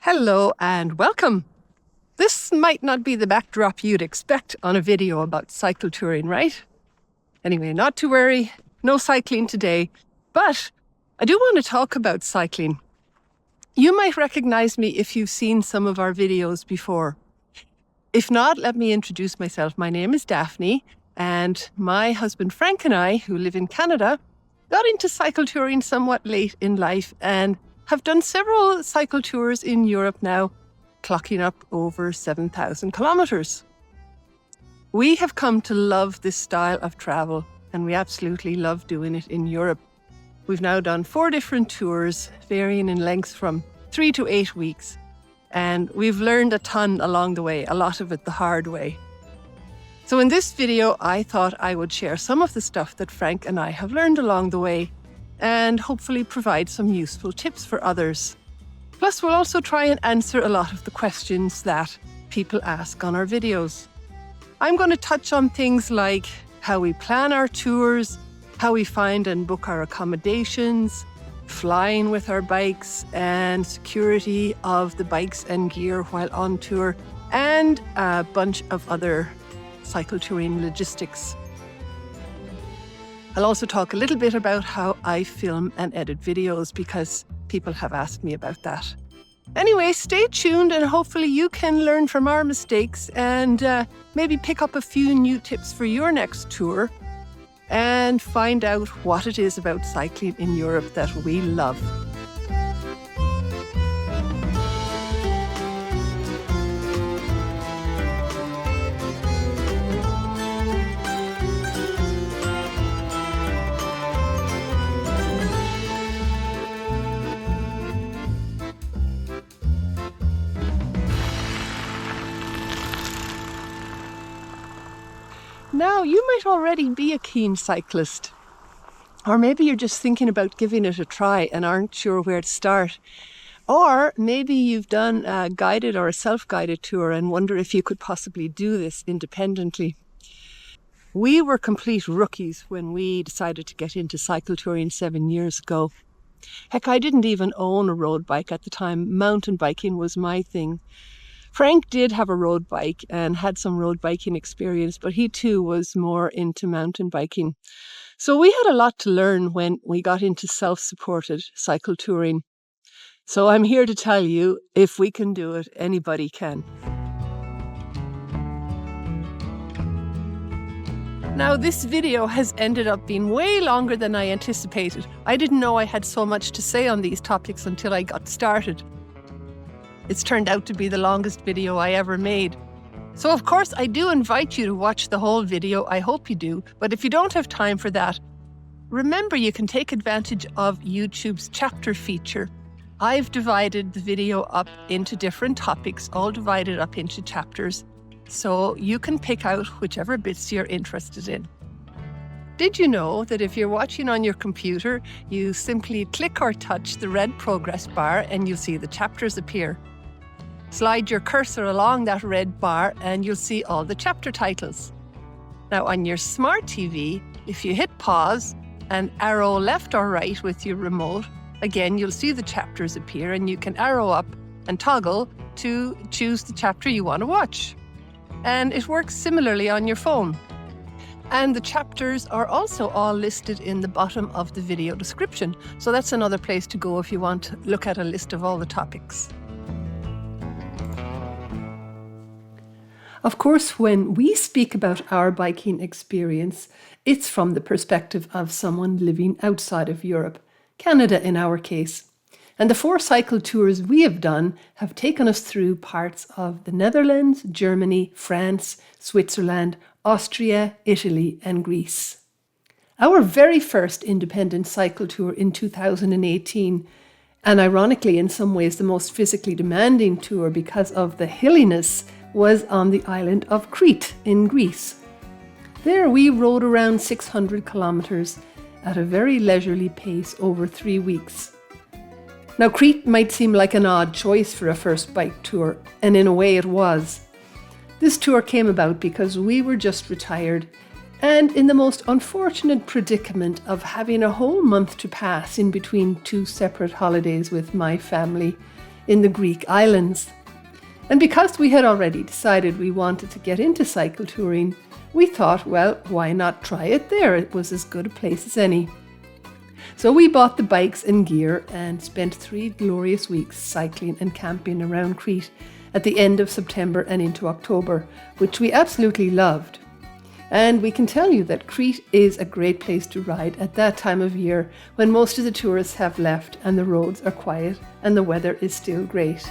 Hello and welcome. This might not be the backdrop you'd expect on a video about cycle touring, right? Anyway, not to worry, no cycling today, but I do want to talk about cycling. You might recognize me if you've seen some of our videos before. If not, let me introduce myself. My name is Daphne, and my husband Frank and I, who live in Canada, got into cycle touring somewhat late in life and have done several cycle tours in Europe now, clocking up over 7,000 kilometers. We have come to love this style of travel, and we absolutely love doing it in Europe. We've now done 4 different tours, varying in length from 3 to 8 weeks, and we've learned a ton along the way, a lot of it the hard way. So in this video, I thought I would share some of the stuff that Frank and I have learned along the way, and hopefully provide some useful tips for others. Plus, we'll also try and answer a lot of the questions that people ask on our videos. I'm going to touch on things like how we plan our tours, how we find and book our accommodations, flying with our bikes, and security of the bikes and gear while on tour, and a bunch of other cycle touring logistics. I'll also talk a little bit about how I film and edit videos because people have asked me about that. Anyway, stay tuned and hopefully you can learn from our mistakes and maybe pick up a few new tips for your next tour and find out what it is about cycling in Europe that we love. Now, you might already be a keen cyclist, or maybe you're just thinking about giving it a try and aren't sure where to start. Or maybe you've done a guided or a self-guided tour and wonder if you could possibly do this independently. We were complete rookies when we decided to get into cycle touring 7 years ago. Heck, I didn't even own a road bike at the time. Mountain biking was my thing. Frank did have a road bike and had some road biking experience, but he too was more into mountain biking. So we had a lot to learn when we got into self-supported cycle touring. So I'm here to tell you, if we can do it, anybody can. Now, this video has ended up being way longer than I anticipated. I didn't know I had so much to say on these topics until I got started. It's turned out to be the longest video I ever made. So of course I do invite you to watch the whole video, I hope you do, but if you don't have time for that, remember you can take advantage of YouTube's chapter feature. I've divided the video up into different topics, all divided up into chapters, so you can pick out whichever bits you're interested in. Did you know that if you're watching on your computer, you simply click or touch the red progress bar and you'll see the chapters appear? Slide your cursor along that red bar and you'll see all the chapter titles. Now on your smart TV, if you hit pause and arrow left or right with your remote, again you'll see the chapters appear and you can arrow up and toggle to choose the chapter you want to watch. And it works similarly on your phone. And the chapters are also all listed in the bottom of the video description. So that's another place to go if you want to look at a list of all the topics. Of course, when we speak about our biking experience, it's from the perspective of someone living outside of Europe, Canada in our case. And the 4 cycle tours we have done have taken us through parts of the Netherlands, Germany, France, Switzerland, Austria, Italy, and Greece. Our very first independent cycle tour in 2018, and ironically in some ways the most physically demanding tour because of the hilliness, was on the island of Crete in Greece. There we rode around 600 kilometers at a very leisurely pace over 3 weeks. Now, Crete might seem like an odd choice for a first bike tour, and in a way it was. This tour came about because we were just retired and in the most unfortunate predicament of having a whole month to pass in between 2 separate holidays with my family in the Greek islands. And because we had already decided we wanted to get into cycle touring, we thought, well, why not try it there? It was as good a place as any. So we bought the bikes and gear and spent 3 glorious weeks cycling and camping around Crete at the end of September and into October, which we absolutely loved. And we can tell you that Crete is a great place to ride at that time of year when most of the tourists have left and the roads are quiet and the weather is still great.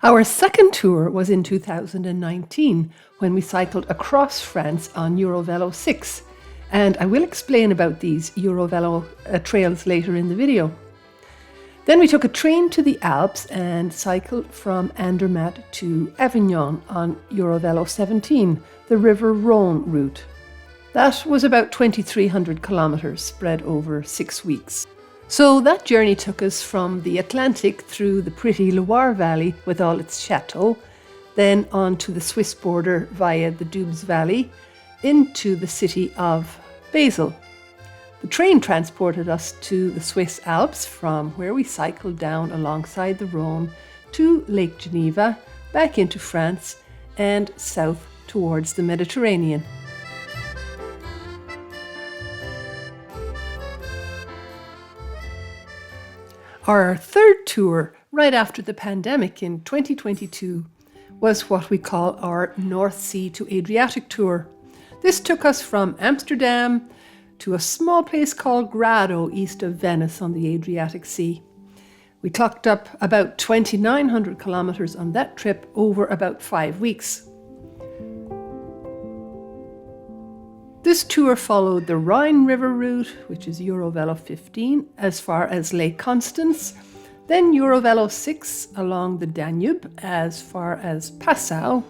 Our second tour was in 2019 when we cycled across France on Eurovelo 6, and I will explain about these Eurovelo trails later in the video. Then we took a train to the Alps and cycled from Andermatt to Avignon on Eurovelo 17, the River Rhône route. That was about 2,300 kilometers spread over 6 weeks. So that journey took us from the Atlantic through the pretty Loire Valley with all its chateaux, then on to the Swiss border via the Doubs Valley into the city of Basel. The train transported us to the Swiss Alps from where we cycled down alongside the Rhône to Lake Geneva, back into France and south towards the Mediterranean. Our third tour, right after the pandemic in 2022, was what we call our North Sea to Adriatic tour. This took us from Amsterdam to a small place called Grado, east of Venice on the Adriatic Sea. We clocked up about 2,900 kilometers on that trip over about 5 weeks. This tour followed the Rhine River route, which is Eurovelo 15, as far as Lake Constance, then Eurovelo 6 along the Danube as far as Passau,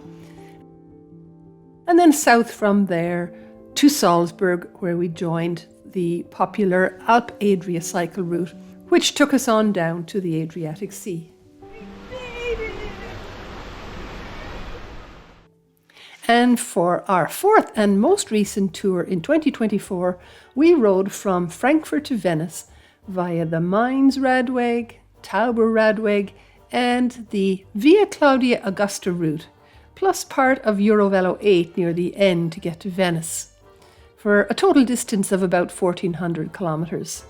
and then south from there to Salzburg, where we joined the popular Alp-Adria cycle route, which took us on down to the Adriatic Sea. And for our fourth and most recent tour in 2024, we rode from Frankfurt to Venice via the Mainz-Radweg, Tauber-Radweg, and the Via Claudia Augusta route, plus part of Eurovelo 8 near the end to get to Venice, for a total distance of about 1,400 kilometers.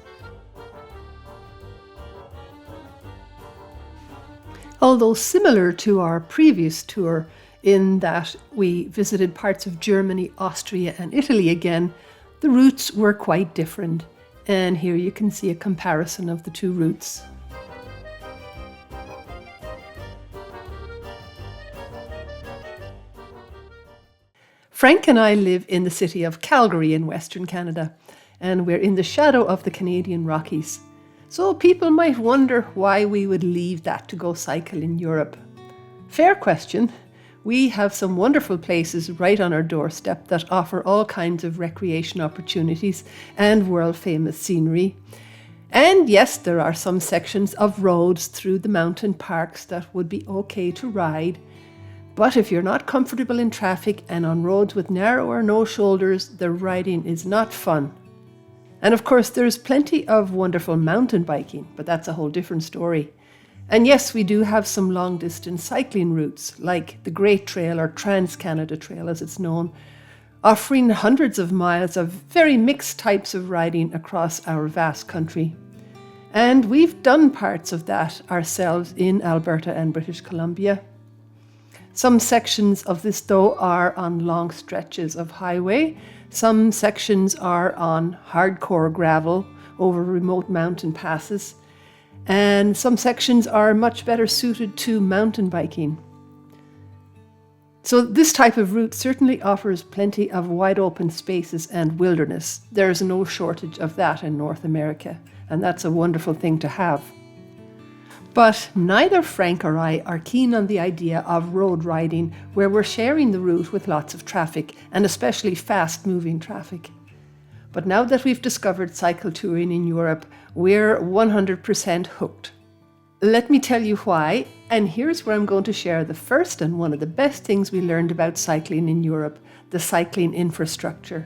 Although similar to our previous tour, in that we visited parts of Germany, Austria and Italy again, the routes were quite different. And here you can see a comparison of the two routes. Frank and I live in the city of Calgary in Western Canada, and we're in the shadow of the Canadian Rockies. So people might wonder why we would leave that to go cycle in Europe. Fair question. We have some wonderful places right on our doorstep that offer all kinds of recreation opportunities and world-famous scenery. And yes, there are some sections of roads through the mountain parks that would be okay to ride. But if you're not comfortable in traffic and on roads with narrow or no shoulders, the riding is not fun. And of course, there's plenty of wonderful mountain biking, but that's a whole different story. And yes, we do have some long-distance cycling routes, like the Great Trail or Trans-Canada Trail as it's known, offering hundreds of miles of very mixed types of riding across our vast country. And we've done parts of that ourselves in Alberta and British Columbia. Some sections of this, though, are on long stretches of highway. Some sections are on hardcore gravel over remote mountain passes. And some sections are much better suited to mountain biking. So this type of route certainly offers plenty of wide open spaces and wilderness. There's no shortage of that in North America, and that's a wonderful thing to have. But neither Frank or I are keen on the idea of road riding where we're sharing the route with lots of traffic, and especially fast-moving traffic. But now that we've discovered cycle touring in Europe, we're 100% hooked. Let me tell you why, and here's where I'm going to share the first and one of the best things we learned about cycling in Europe, the cycling infrastructure.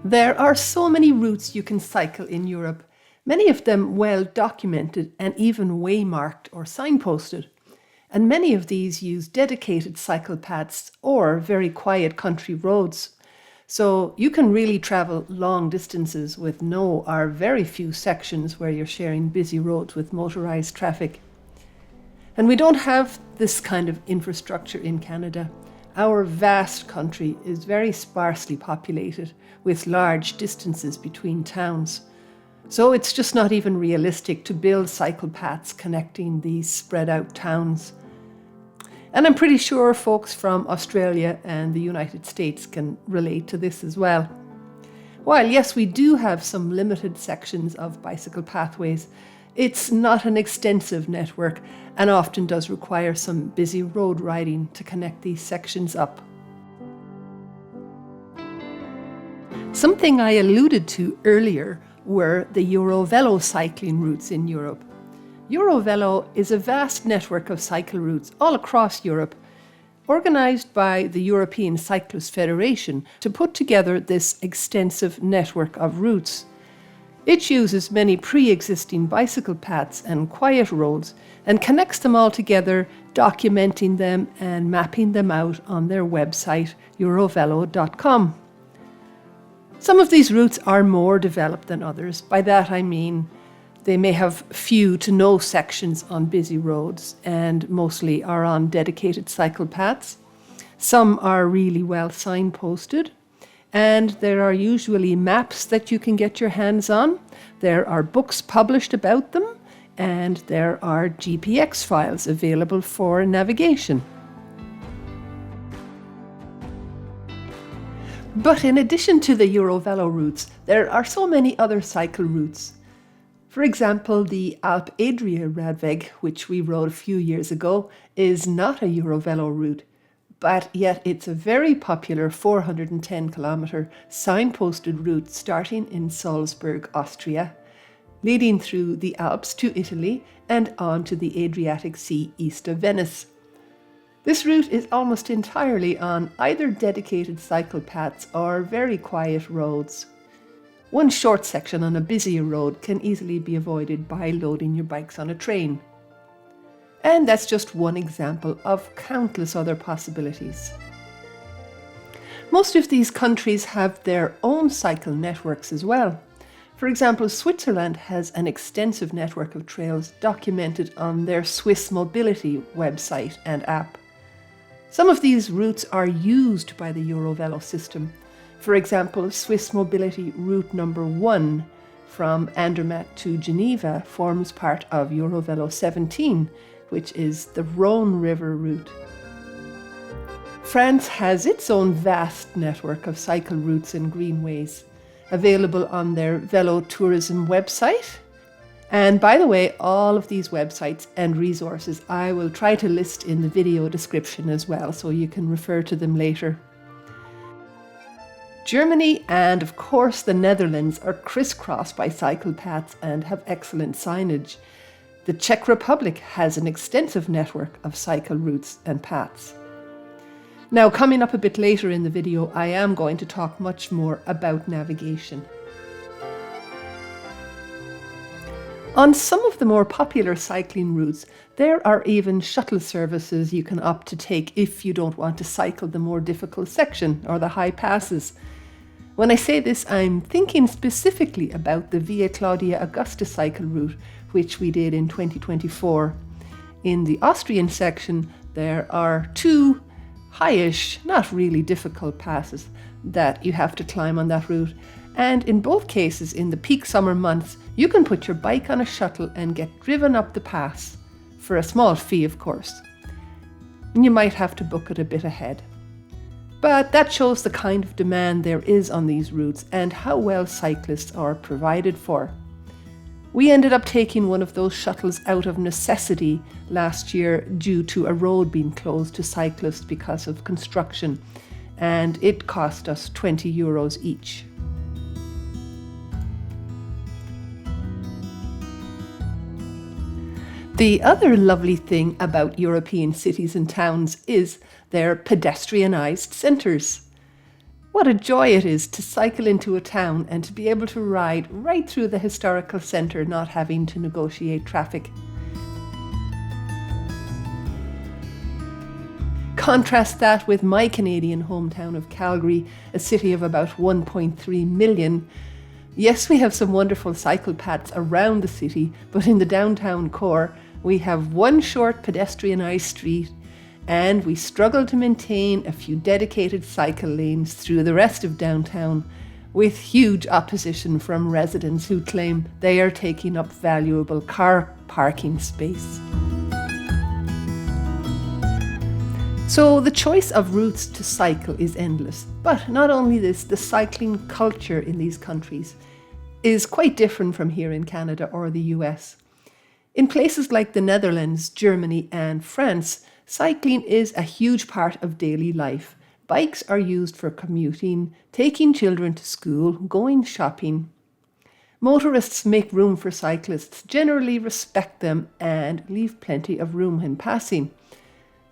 There are so many routes you can cycle in Europe, many of them well documented and even waymarked or signposted. And many of these use dedicated cycle paths or very quiet country roads. So you can really travel long distances with no or very few sections where you're sharing busy roads with motorized traffic. And we don't have this kind of infrastructure in Canada. Our vast country is very sparsely populated with large distances between towns. So it's just not even realistic to build cycle paths connecting these spread out towns. And I'm pretty sure folks from Australia and the United States can relate to this as well. While yes, we do have some limited sections of bicycle pathways, it's not an extensive network and often does require some busy road riding to connect these sections up. Something I alluded to earlier were the Eurovelo cycling routes in Europe. Eurovelo is a vast network of cycle routes all across Europe, organised by the European Cyclist Federation to put together this extensive network of routes. It uses many pre-existing bicycle paths and quiet roads and connects them all together, documenting them and mapping them out on their website, eurovelo.com. Some of these routes are more developed than others. By that I mean they may have few to no sections on busy roads and mostly are on dedicated cycle paths. Some are really well signposted, and there are usually maps that you can get your hands on. There are books published about them, and there are GPX files available for navigation. But in addition to the Eurovelo routes, there are so many other cycle routes. For example, the Alp Adria Radweg, which we rode a few years ago, is not a Eurovelo route, but yet it's a very popular 410 kilometre signposted route starting in Salzburg, Austria, leading through the Alps to Italy and on to the Adriatic Sea east of Venice. This route is almost entirely on either dedicated cycle paths or very quiet roads. One short section on a busier road can easily be avoided by loading your bikes on a train. And that's just one example of countless other possibilities. Most of these countries have their own cycle networks as well. For example, Switzerland has an extensive network of trails documented on their Swiss Mobility website and app. Some of these routes are used by the Eurovelo system. For example, Swiss Mobility Route number 1 from Andermatt to Geneva forms part of Eurovelo 17, which is the Rhone River route. France has its own vast network of cycle routes and greenways, available on their Velo Tourism website. And by the way, all of these websites and resources I will try to list in the video description as well, so you can refer to them later. Germany and, of course, the Netherlands are crisscrossed by cycle paths and have excellent signage. The Czech Republic has an extensive network of cycle routes and paths. Now, coming up a bit later in the video, I am going to talk much more about navigation. On some of the more popular cycling routes, there are even shuttle services you can opt to take if you don't want to cycle the more difficult section or the high passes. When I say this, I'm thinking specifically about the Via Claudia Augusta cycle route, which we did in 2024. In the Austrian section, there are two highish, not really difficult passes that you have to climb on that route. And in both cases, in the peak summer months, you can put your bike on a shuttle and get driven up the pass, for a small fee, of course. And you might have to book it a bit ahead. But that shows the kind of demand there is on these routes and how well cyclists are provided for. We ended up taking one of those shuttles out of necessity last year due to a road being closed to cyclists because of construction, and it cost us €20 each. The other lovely thing about European cities and towns is their pedestrianised centres. What a joy it is to cycle into a town and to be able to ride right through the historical centre, not having to negotiate traffic. Contrast that with my Canadian hometown of Calgary, a city of about 1.3 million. Yes, we have some wonderful cycle paths around the city, but in the downtown core, we have one short pedestrianised street, and we struggle to maintain a few dedicated cycle lanes through the rest of downtown, with huge opposition from residents who claim they are taking up valuable car parking space. So the choice of routes to cycle is endless. But not only this, the cycling culture in these countries is quite different from here in Canada or the US. In places like the Netherlands, Germany and France, cycling is a huge part of daily life. Bikes are used for commuting, taking children to school, going shopping. Motorists make room for cyclists, generally respect them and leave plenty of room when passing.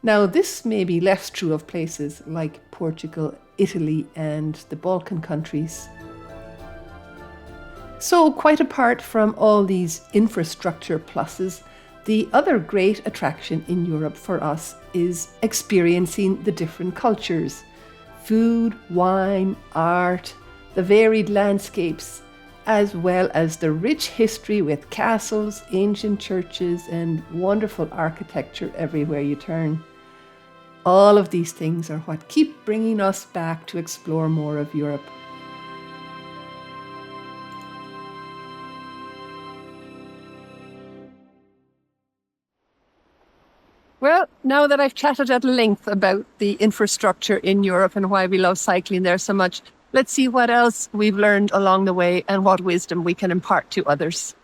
Now, this may be less true of places like Portugal, Italy and the Balkan countries. So, quite apart from all these infrastructure pluses, the other great attraction in Europe for us is experiencing the different cultures. Food, wine, art, the varied landscapes, as well as the rich history with castles, ancient churches and wonderful architecture everywhere you turn. All of these things are what keep bringing us back to explore more of Europe. Well, now that I've chatted at length about the infrastructure in Europe and why we love cycling there so much, let's see what else we've learned along the way and what wisdom we can impart to others.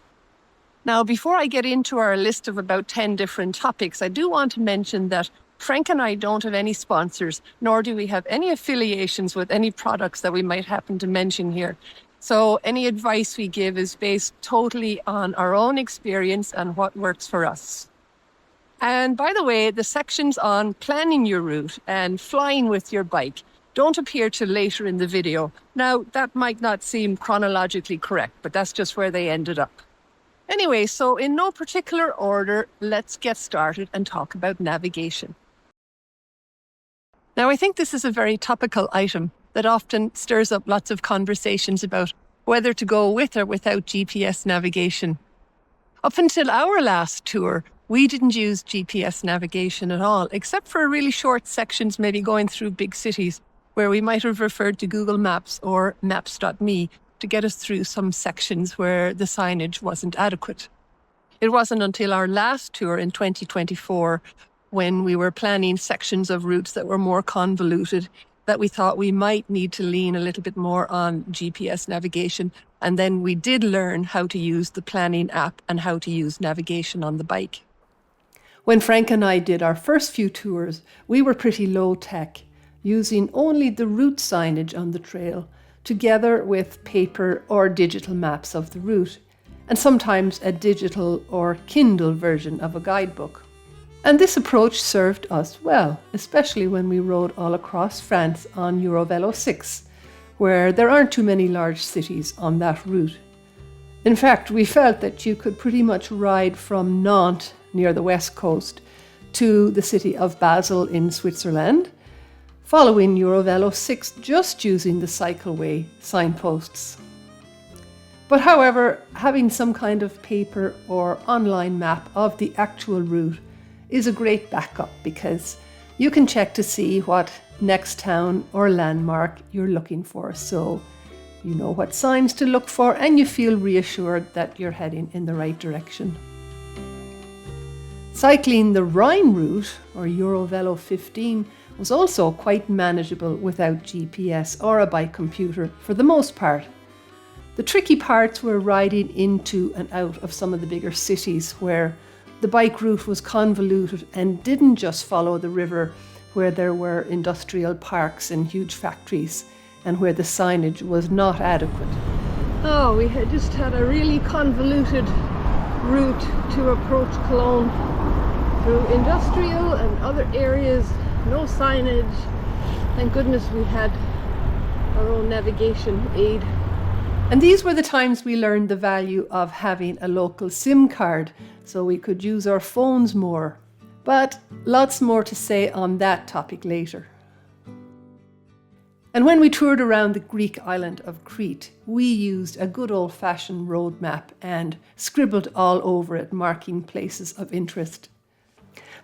Now, before I get into our list of about 10 different topics, I do want to mention that Frank and I don't have any sponsors, nor do we have any affiliations with any products that we might happen to mention here. So any advice we give is based totally on our own experience and what works for us. And by the way, the sections on planning your route and flying with your bike don't appear till later in the video. Now, that might not seem chronologically correct, but that's just where they ended up. Anyway, so in no particular order, let's get started and talk about navigation. Now, I think this is a very topical item that often stirs up lots of conversations about whether to go with or without GPS navigation. Up until our last tour, we didn't use GPS navigation at all, except for really short sections, maybe going through big cities, where we might have referred to Google Maps or Maps.me to get us through some sections where the signage wasn't adequate. It wasn't until our last tour in 2024, when we were planning sections of routes that were more convoluted, that we thought we might need to lean a little bit more on GPS navigation. And then we did learn how to use the planning app and how to use navigation on the bike. When Frank and I did our first few tours, we were pretty low tech, using only the route signage on the trail, together with paper or digital maps of the route, and sometimes a digital or Kindle version of a guidebook. And this approach served us well, especially when we rode all across France on Eurovelo 6, where there aren't too many large cities on that route. In fact, we felt that you could pretty much ride from Nantes, near the west coast, to the city of Basel in Switzerland, following Eurovelo 6 just using the cycleway signposts. But however, having some kind of paper or online map of the actual route is a great backup, because you can check to see what next town or landmark you're looking for. So you know what signs to look for and you feel reassured that you're heading in the right direction. Cycling the Rhine route, or Eurovelo 15, was also quite manageable without GPS or a bike computer for the most part. The tricky parts were riding into and out of some of the bigger cities where the bike route was convoluted and didn't just follow the river, where there were industrial parks and huge factories and where the signage was not adequate. Oh, we had just had a really convoluted route to approach Cologne through industrial and other areas. No signage. Thank goodness we had our own navigation aid. And these were the times we learned the value of having a local SIM card so we could use our phones more. But lots more to say on that topic later. And when we toured around the Greek island of Crete, we used a good old-fashioned road map and scribbled all over it, marking places of interest.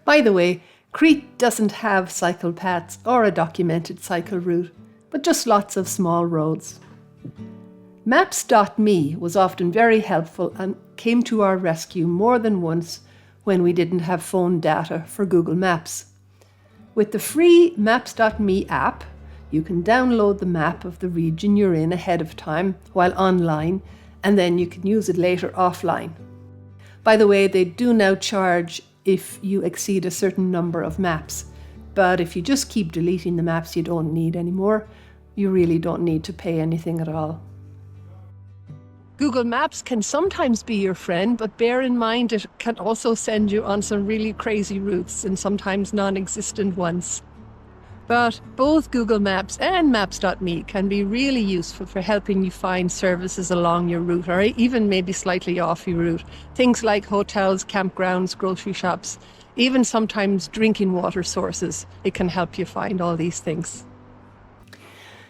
By the way, Crete doesn't have cycle paths or a documented cycle route, but just lots of small roads. Maps.me was often very helpful and came to our rescue more than once when we didn't have phone data for Google Maps. With the free Maps.me app, you can download the map of the region you're in ahead of time while online, and then you can use it later offline. By the way, they do now charge if you exceed a certain number of maps, but if you just keep deleting the maps you don't need anymore, you really don't need to pay anything at all. Google Maps can sometimes be your friend, but bear in mind it can also send you on some really crazy routes and sometimes non-existent ones. But both Google Maps and Maps.me can be really useful for helping you find services along your route or even maybe slightly off your route. Things like hotels, campgrounds, grocery shops, even sometimes drinking water sources. It can help you find all these things.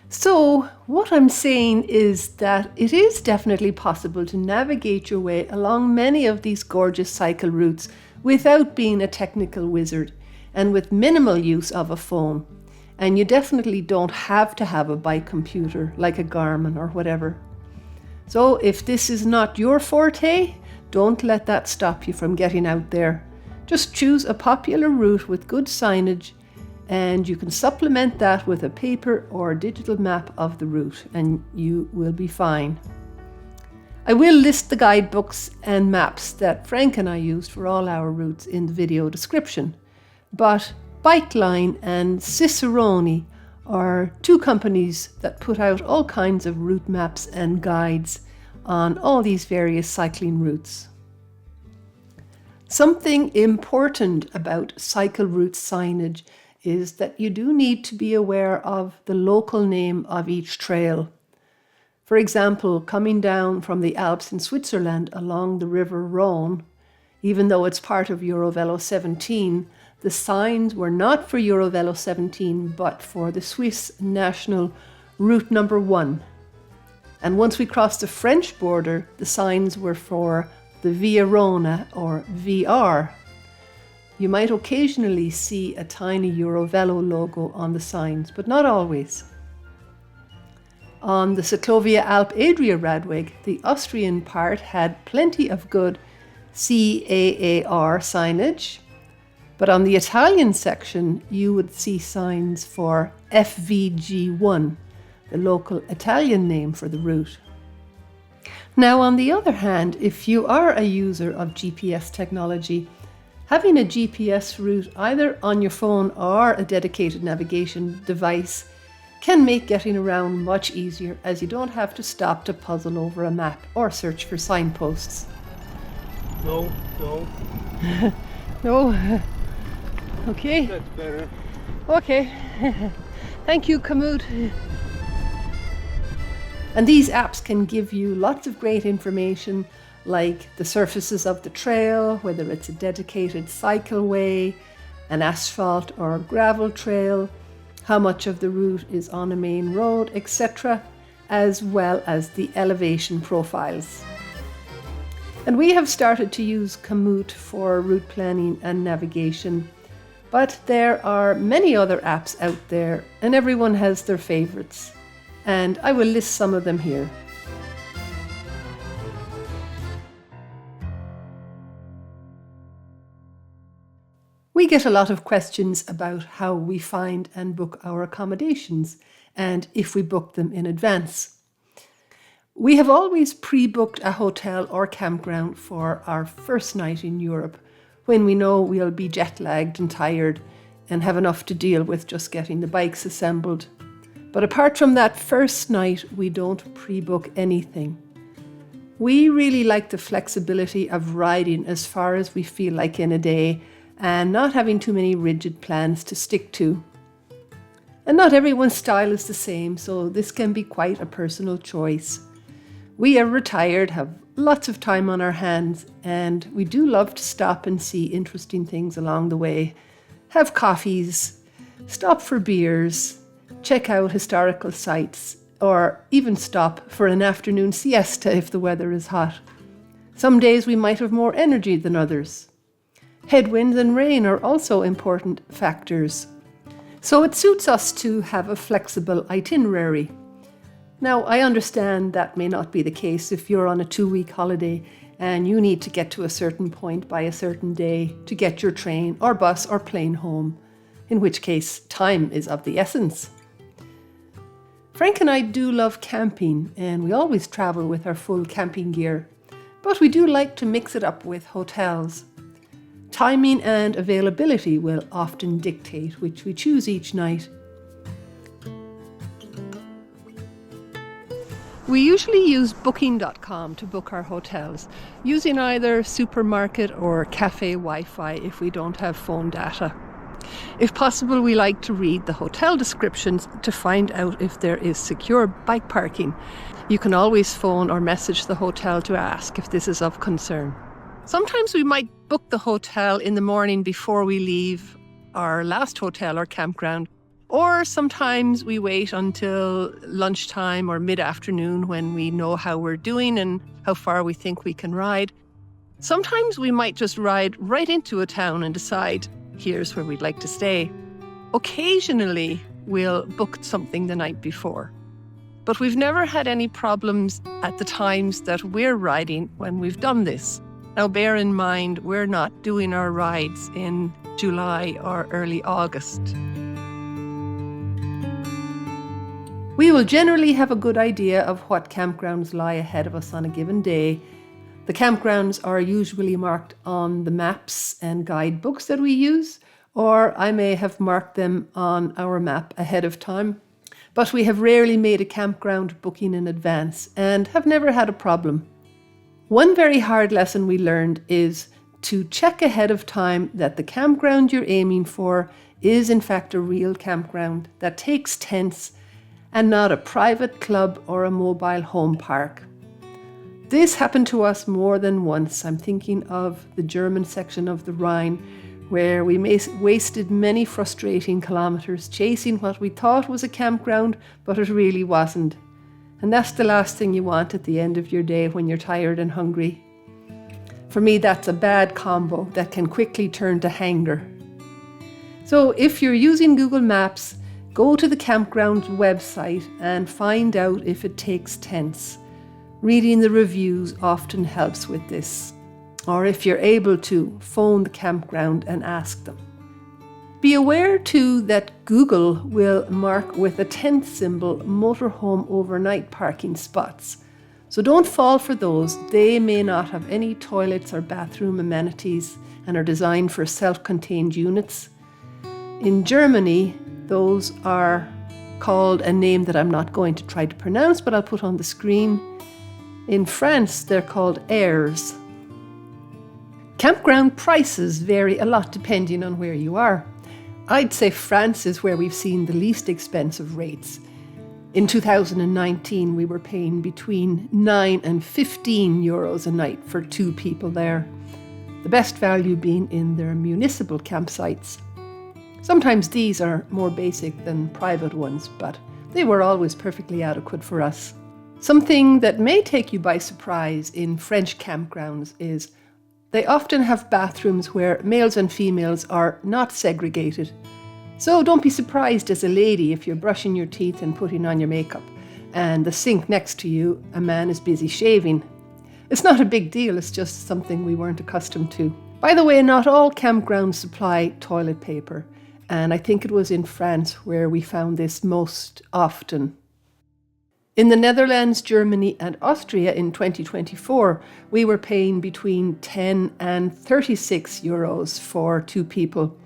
So what I'm saying is that it is definitely possible to navigate your way along many of these gorgeous cycle routes without being a technical wizard and with minimal use of a phone. And you definitely don't have to have a bike computer like a Garmin or whatever. So if this is not your forte, don't let that stop you from getting out there. Just choose a popular route with good signage, and you can supplement that with a paper or digital map of the route, and you will be fine. I will list the guidebooks and maps that Frank and I used for all our routes in the video description, but Bikeline and Cicerone are two companies that put out all kinds of route maps and guides on all these various cycling routes. Something important about cycle route signage is that you do need to be aware of the local name of each trail. For example, coming down from the Alps in Switzerland along the River Rhone, even though it's part of Eurovelo 17, the signs were not for Eurovelo 17, but for the Swiss national route number 1. And once we crossed the French border, the signs were for the Via Rona or VR. You might occasionally see a tiny Eurovelo logo on the signs, but not always. On the Ciclovia Alp Adria Radweg, the Austrian part had plenty of good CAAR signage, but on the Italian section, you would see signs for FVG1, the local Italian name for the route. Now, on the other hand, if you are a user of GPS technology, having a GPS route either on your phone or a dedicated navigation device can make getting around much easier, as you don't have to stop to puzzle over a map or search for signposts. No. No. Okay. That's better. Okay. Thank you, Kamut. And these apps can give you lots of great information, like the surfaces of the trail, whether it's a dedicated cycleway, an asphalt or gravel trail, how much of the route is on a main road, etc., as well as the elevation profiles. And we have started to use Komoot for route planning and navigation, but there are many other apps out there, and everyone has their favorites. And I will list some of them here. We get a lot of questions about how we find and book our accommodations, and if we book them in advance. We have always pre-booked a hotel or campground for our first night in Europe, when we know we'll be jet-lagged and tired and have enough to deal with just getting the bikes assembled. But apart from that first night, we don't pre-book anything. We really like the flexibility of riding as far as we feel like in a day and not having too many rigid plans to stick to. And not everyone's style is the same, so this can be quite a personal choice. We are retired, have lots of time on our hands, and we do love to stop and see interesting things along the way. Have coffees, stop for beers, check out historical sites, or even stop for an afternoon siesta if the weather is hot. Some days we might have more energy than others. Headwinds and rain are also important factors. So it suits us to have a flexible itinerary. Now, I understand that may not be the case if you're on a 2-week holiday and you need to get to a certain point by a certain day to get your train or bus or plane home, in which case time is of the essence. Frank and I do love camping, and we always travel with our full camping gear, but we do like to mix it up with hotels. Timing and availability will often dictate which we choose each night. We usually use booking.com to book our hotels, using either supermarket or cafe Wi-Fi if we don't have phone data. If possible, we like to read the hotel descriptions to find out if there is secure bike parking. You can always phone or message the hotel to ask if this is of concern. Sometimes we might book the hotel in the morning before we leave our last hotel or campground, or sometimes we wait until lunchtime or mid-afternoon when we know how we're doing and how far we think we can ride. Sometimes we might just ride right into a town and decide, here's where we'd like to stay. Occasionally, we'll book something the night before, but we've never had any problems at the times that we're riding when we've done this. Now, bear in mind, we're not doing our rides in July or early August. We will generally have a good idea of what campgrounds lie ahead of us on a given day. The campgrounds are usually marked on the maps and guidebooks that we use, or I may have marked them on our map ahead of time. But we have rarely made a campground booking in advance and have never had a problem. One very hard lesson we learned is to check ahead of time that the campground you're aiming for is in fact a real campground that takes tents and not a private club or a mobile home park. This happened to us more than once. I'm thinking of the German section of the Rhine, where we wasted many frustrating kilometers chasing what we thought was a campground, but it really wasn't. And that's the last thing you want at the end of your day when you're tired and hungry. For me, that's a bad combo that can quickly turn to hanger. So if you're using Google Maps, go to the campground website and find out if it takes tents. Reading the reviews often helps with this. Or if you're able to, phone the campground and ask them. Be aware too that Google will mark with a tent symbol motorhome overnight parking spots. So don't fall for those. They may not have any toilets or bathroom amenities and are designed for self-contained units. In Germany, those are called a name that I'm not going to try to pronounce, but I'll put on the screen. In France, they're called airs. Campground prices vary a lot depending on where you are. I'd say France is where we've seen the least expensive rates. In 2019, we were paying between 9 and 15 euros a night for 2 people there. The best value being in their municipal campsites. Sometimes these are more basic than private ones, but they were always perfectly adequate for us. Something that may take you by surprise in French campgrounds is they often have bathrooms where males and females are not segregated. So don't be surprised as a lady if you're brushing your teeth and putting on your makeup, and the sink next to you, a man is busy shaving. It's not a big deal, it's just something we weren't accustomed to. By the way, not all campgrounds supply toilet paper, and I think it was in France where we found this most often. In the Netherlands, Germany and Austria in 2024, we were paying between 10 and 36 euros for 2 people,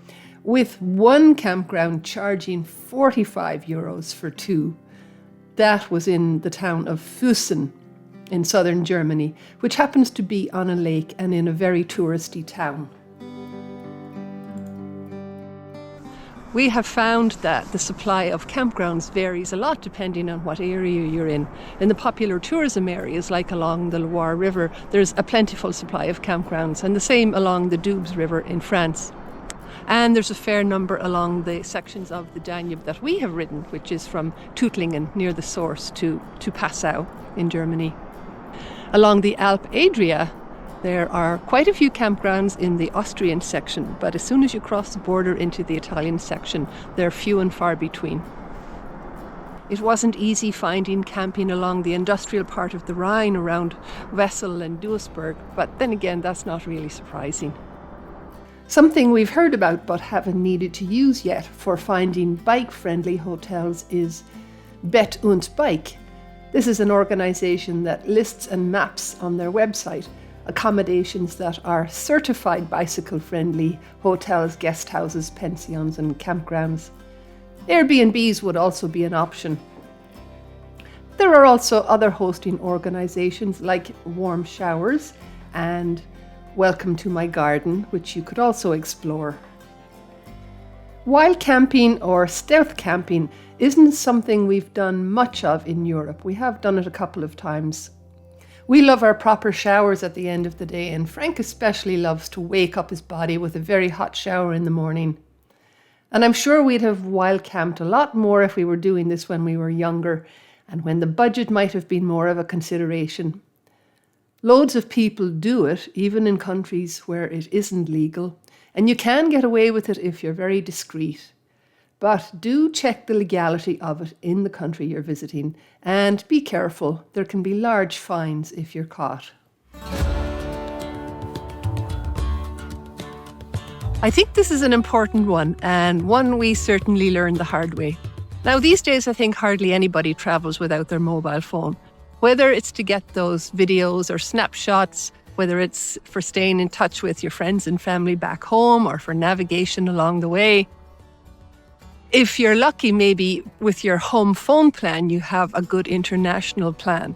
with one campground charging 45 euros for 2. That was in the town of Füssen. in southern Germany, which happens to be on a lake and in a very touristy town. We have found that the supply of campgrounds varies a lot depending on what area you're in. In the popular tourism areas, like along the Loire River, there's a plentiful supply of campgrounds, and the same along the Doubs River in France. And there's a fair number along the sections of the Danube that we have ridden, which is from Tuttlingen near the source to Passau in Germany. Along the Alp Adria, there are quite a few campgrounds in the Austrian section, but as soon as you cross the border into the Italian section, they're few and far between. It wasn't easy finding camping along the industrial part of the Rhine around Wesel and Duisburg, but then again, that's not really surprising. Something we've heard about but haven't needed to use yet for finding bike-friendly hotels is Bet und Bike. This is an organisation that lists and maps on their website accommodations that are certified bicycle-friendly hotels, guest houses, pensions and campgrounds. Airbnbs would also be an option. There are also other hosting organisations like Warm Showers and Welcome to My Garden, which you could also explore. Wild camping or stealth camping isn't something we've done much of in Europe. We have done it a couple of times. We love our proper showers at the end of the day, and Frank especially loves to wake up his body with a very hot shower in the morning. And I'm sure we'd have wild camped a lot more if we were doing this when we were younger and when the budget might have been more of a consideration. Loads of people do it, even in countries where it isn't legal, and you can get away with it if you're very discreet. But do check the legality of it in the country you're visiting, and be careful. There can be large fines if you're caught. I think this is an important one, and one we certainly learned the hard way. Now, these days, I think hardly anybody travels without their mobile phone. Whether it's to get those videos or snapshots, whether it's for staying in touch with your friends and family back home or for navigation along the way. If you're lucky, maybe with your home phone plan, you have a good international plan.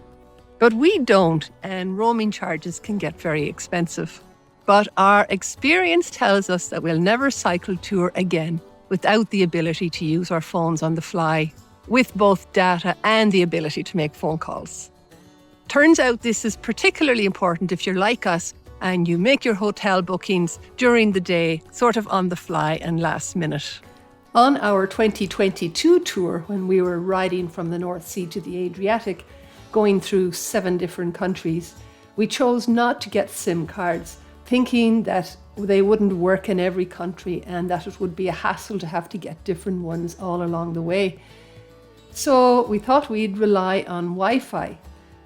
But we don't, and roaming charges can get very expensive. But our experience tells us that we'll never cycle tour again without the ability to use our phones on the fly, with both data and the ability to make phone calls. Turns out this is particularly important if you're like us and you make your hotel bookings during the day, sort of on the fly and last minute. On our 2022 tour, when we were riding from the North Sea to the Adriatic, going through 7 different countries, we chose not to get SIM cards, thinking that they wouldn't work in every country and that it would be a hassle to have to get different ones all along the way. So we thought we'd rely on Wi-Fi,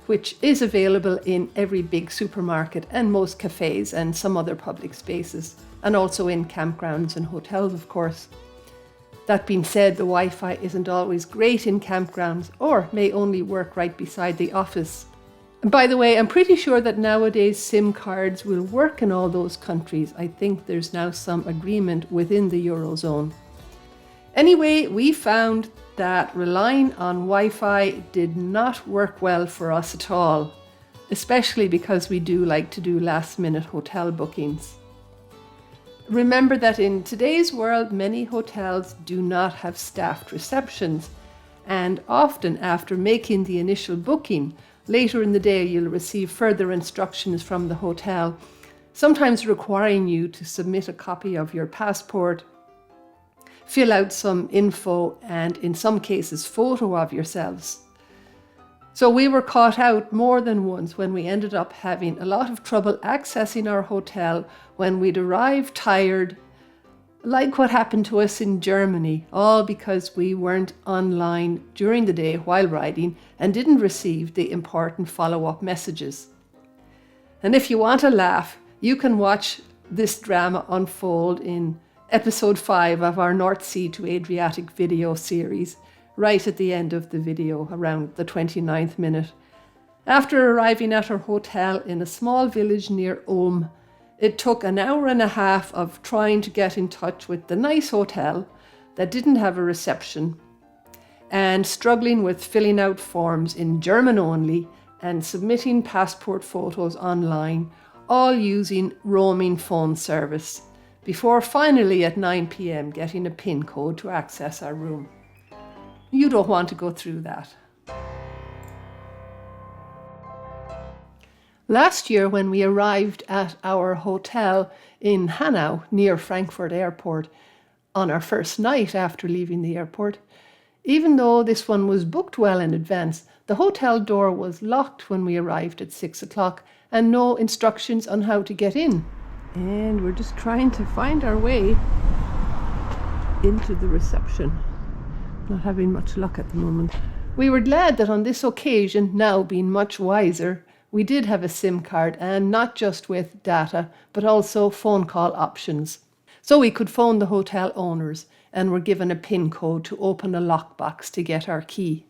which is available in every big supermarket and most cafes and some other public spaces, and also in campgrounds and hotels, of course. That being said, the Wi-Fi isn't always great in campgrounds or may only work right beside the office. And by the way, I'm pretty sure that nowadays SIM cards will work in all those countries. I think there's now some agreement within the Eurozone. Anyway, we found that relying on Wi-Fi did not work well for us at all, especially because we do like to do last-minute hotel bookings. Remember that in today's world, many hotels do not have staffed receptions, and often after making the initial booking, later in the day you'll receive further instructions from the hotel, sometimes requiring you to submit a copy of your passport, fill out some info, and in some cases photo of yourselves. So we were caught out more than once when we ended up having a lot of trouble accessing our hotel when we'd arrived tired, like what happened to us in Germany, all because we weren't online during the day while riding and didn't receive the important follow-up messages. And if you want a laugh, you can watch this drama unfold in episode 5 of our North Sea to Adriatic video series, right at the end of the video, around the 29th minute. After arriving at our hotel in a small village near Ulm, it took an hour and a half of trying to get in touch with the nice hotel that didn't have a reception, and struggling with filling out forms in German only and submitting passport photos online, all using roaming phone service, before finally at 9 p.m. getting a PIN code to access our room. You don't want to go through that. Last year, when we arrived at our hotel in Hanau near Frankfurt Airport on our first night after leaving the airport, even though this one was booked well in advance, the hotel door was locked when we arrived at 6 o'clock and no instructions on how to get in. And we're just trying to find our way into the reception. Not having much luck at the moment. We were glad that on this occasion, now being much wiser, we did have a SIM card, and not just with data, but also phone call options. So we could phone the hotel owners and were given a PIN code to open a lockbox to get our key.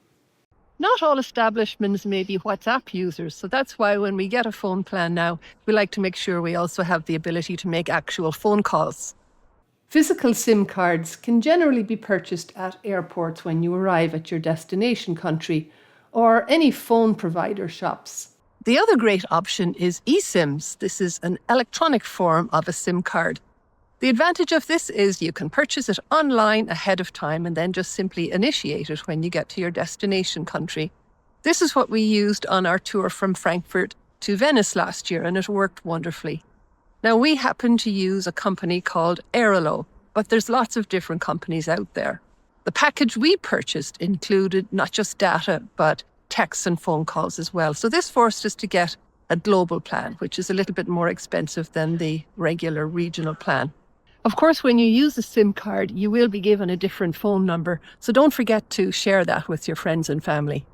Not all establishments may be WhatsApp users, so that's why when we get a phone plan now, we like to make sure we also have the ability to make actual phone calls. Physical SIM cards can generally be purchased at airports when you arrive at your destination country, or any phone provider shops. The other great option is eSIMs. This is an electronic form of a SIM card. The advantage of this is you can purchase it online ahead of time and then just simply initiate it when you get to your destination country. This is what we used on our tour from Frankfurt to Venice last year, and it worked wonderfully. Now, we happen to use a company called Airalo, but there's lots of different companies out there. The package we purchased included not just data, but texts and phone calls as well. So this forced us to get a global plan, which is a little bit more expensive than the regular regional plan. Of course, when you use a SIM card, you will be given a different phone number, so don't forget to share that with your friends and family.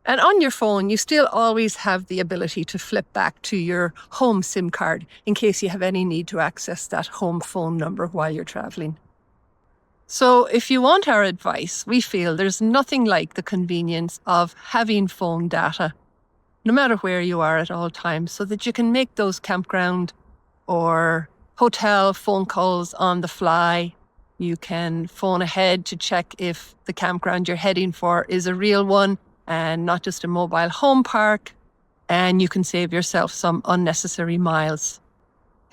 And on your phone, you still always have the ability to flip back to your home SIM card in case you have any need to access that home phone number while you're traveling. So if you want our advice, we feel there's nothing like the convenience of having phone data, no matter where you are at all times, so that you can make those campground or hotel phone calls on the fly. You can phone ahead to check if the campground you're heading for is a real one and not just a mobile home park, and you can save yourself some unnecessary miles.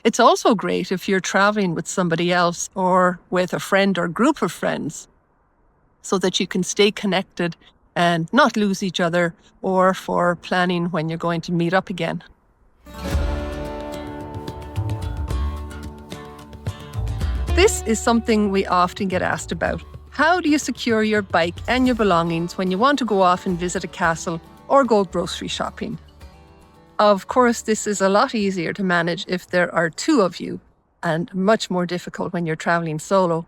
It's also great if you're traveling with somebody else or with a friend or group of friends, so that you can stay connected and not lose each other, or for planning when you're going to meet up again. This is something we often get asked about. How do you secure your bike and your belongings when you want to go off and visit a castle or go grocery shopping? Of course, this is a lot easier to manage if there are two of you, and much more difficult when you're traveling solo.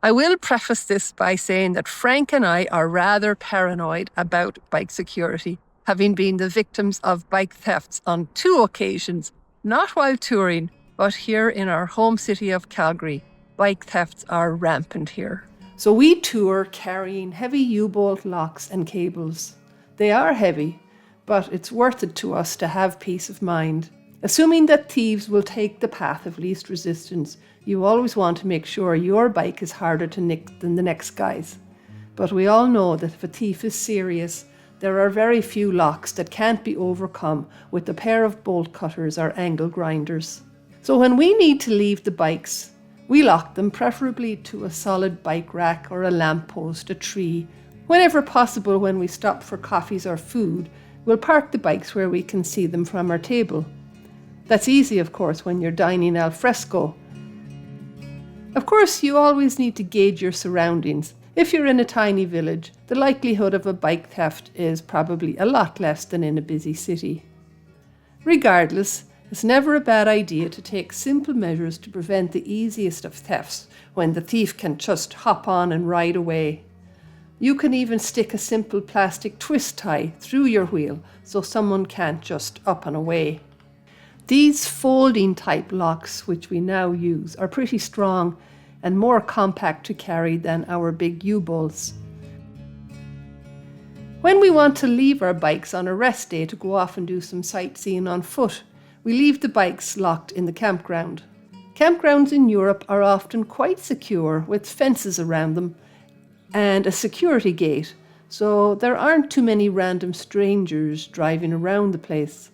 I will preface this by saying that Frank and I are rather paranoid about bike security, having been the victims of bike thefts on 2 occasions, not while touring, but here in our home city of Calgary. Bike thefts are rampant here. So we tour carrying heavy U-bolt locks and cables. They are heavy, but it's worth it to us to have peace of mind. Assuming that thieves will take the path of least resistance, you always want to make sure your bike is harder to nick than the next guy's. But we all know that if a thief is serious, there are very few locks that can't be overcome with a pair of bolt cutters or angle grinders. So when we need to leave the bikes, we lock them preferably to a solid bike rack or a lamppost, a tree. Whenever possible, when we stop for coffees or food, we'll park the bikes where we can see them from our table. That's easy, of course, when you're dining al fresco. Of course, you always need to gauge your surroundings. If you're in a tiny village, the likelihood of a bike theft is probably a lot less than in a busy city. Regardless, it's never a bad idea to take simple measures to prevent the easiest of thefts when the thief can just hop on and ride away. You can even stick a simple plastic twist tie through your wheel so someone can't just up and away. These folding type locks, which we now use, are pretty strong and more compact to carry than our big U-bolts. When we want to leave our bikes on a rest day to go off and do some sightseeing on foot, we leave the bikes locked in the campground. Campgrounds in Europe are often quite secure with fences around them and a security gate, so there aren't too many random strangers driving around the place.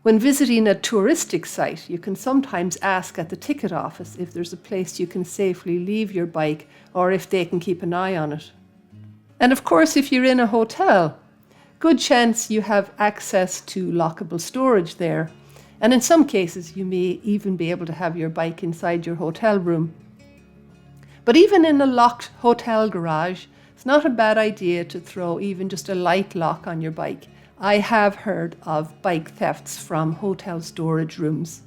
When visiting a touristic site, you can sometimes ask at the ticket office if there's a place you can safely leave your bike or if they can keep an eye on it. And of course, if you're in a hotel, good chance you have access to lockable storage there. And in some cases, you may even be able to have your bike inside your hotel room. But even in a locked hotel garage, it's not a bad idea to throw even just a light lock on your bike. I have heard of bike thefts from hotel storage rooms.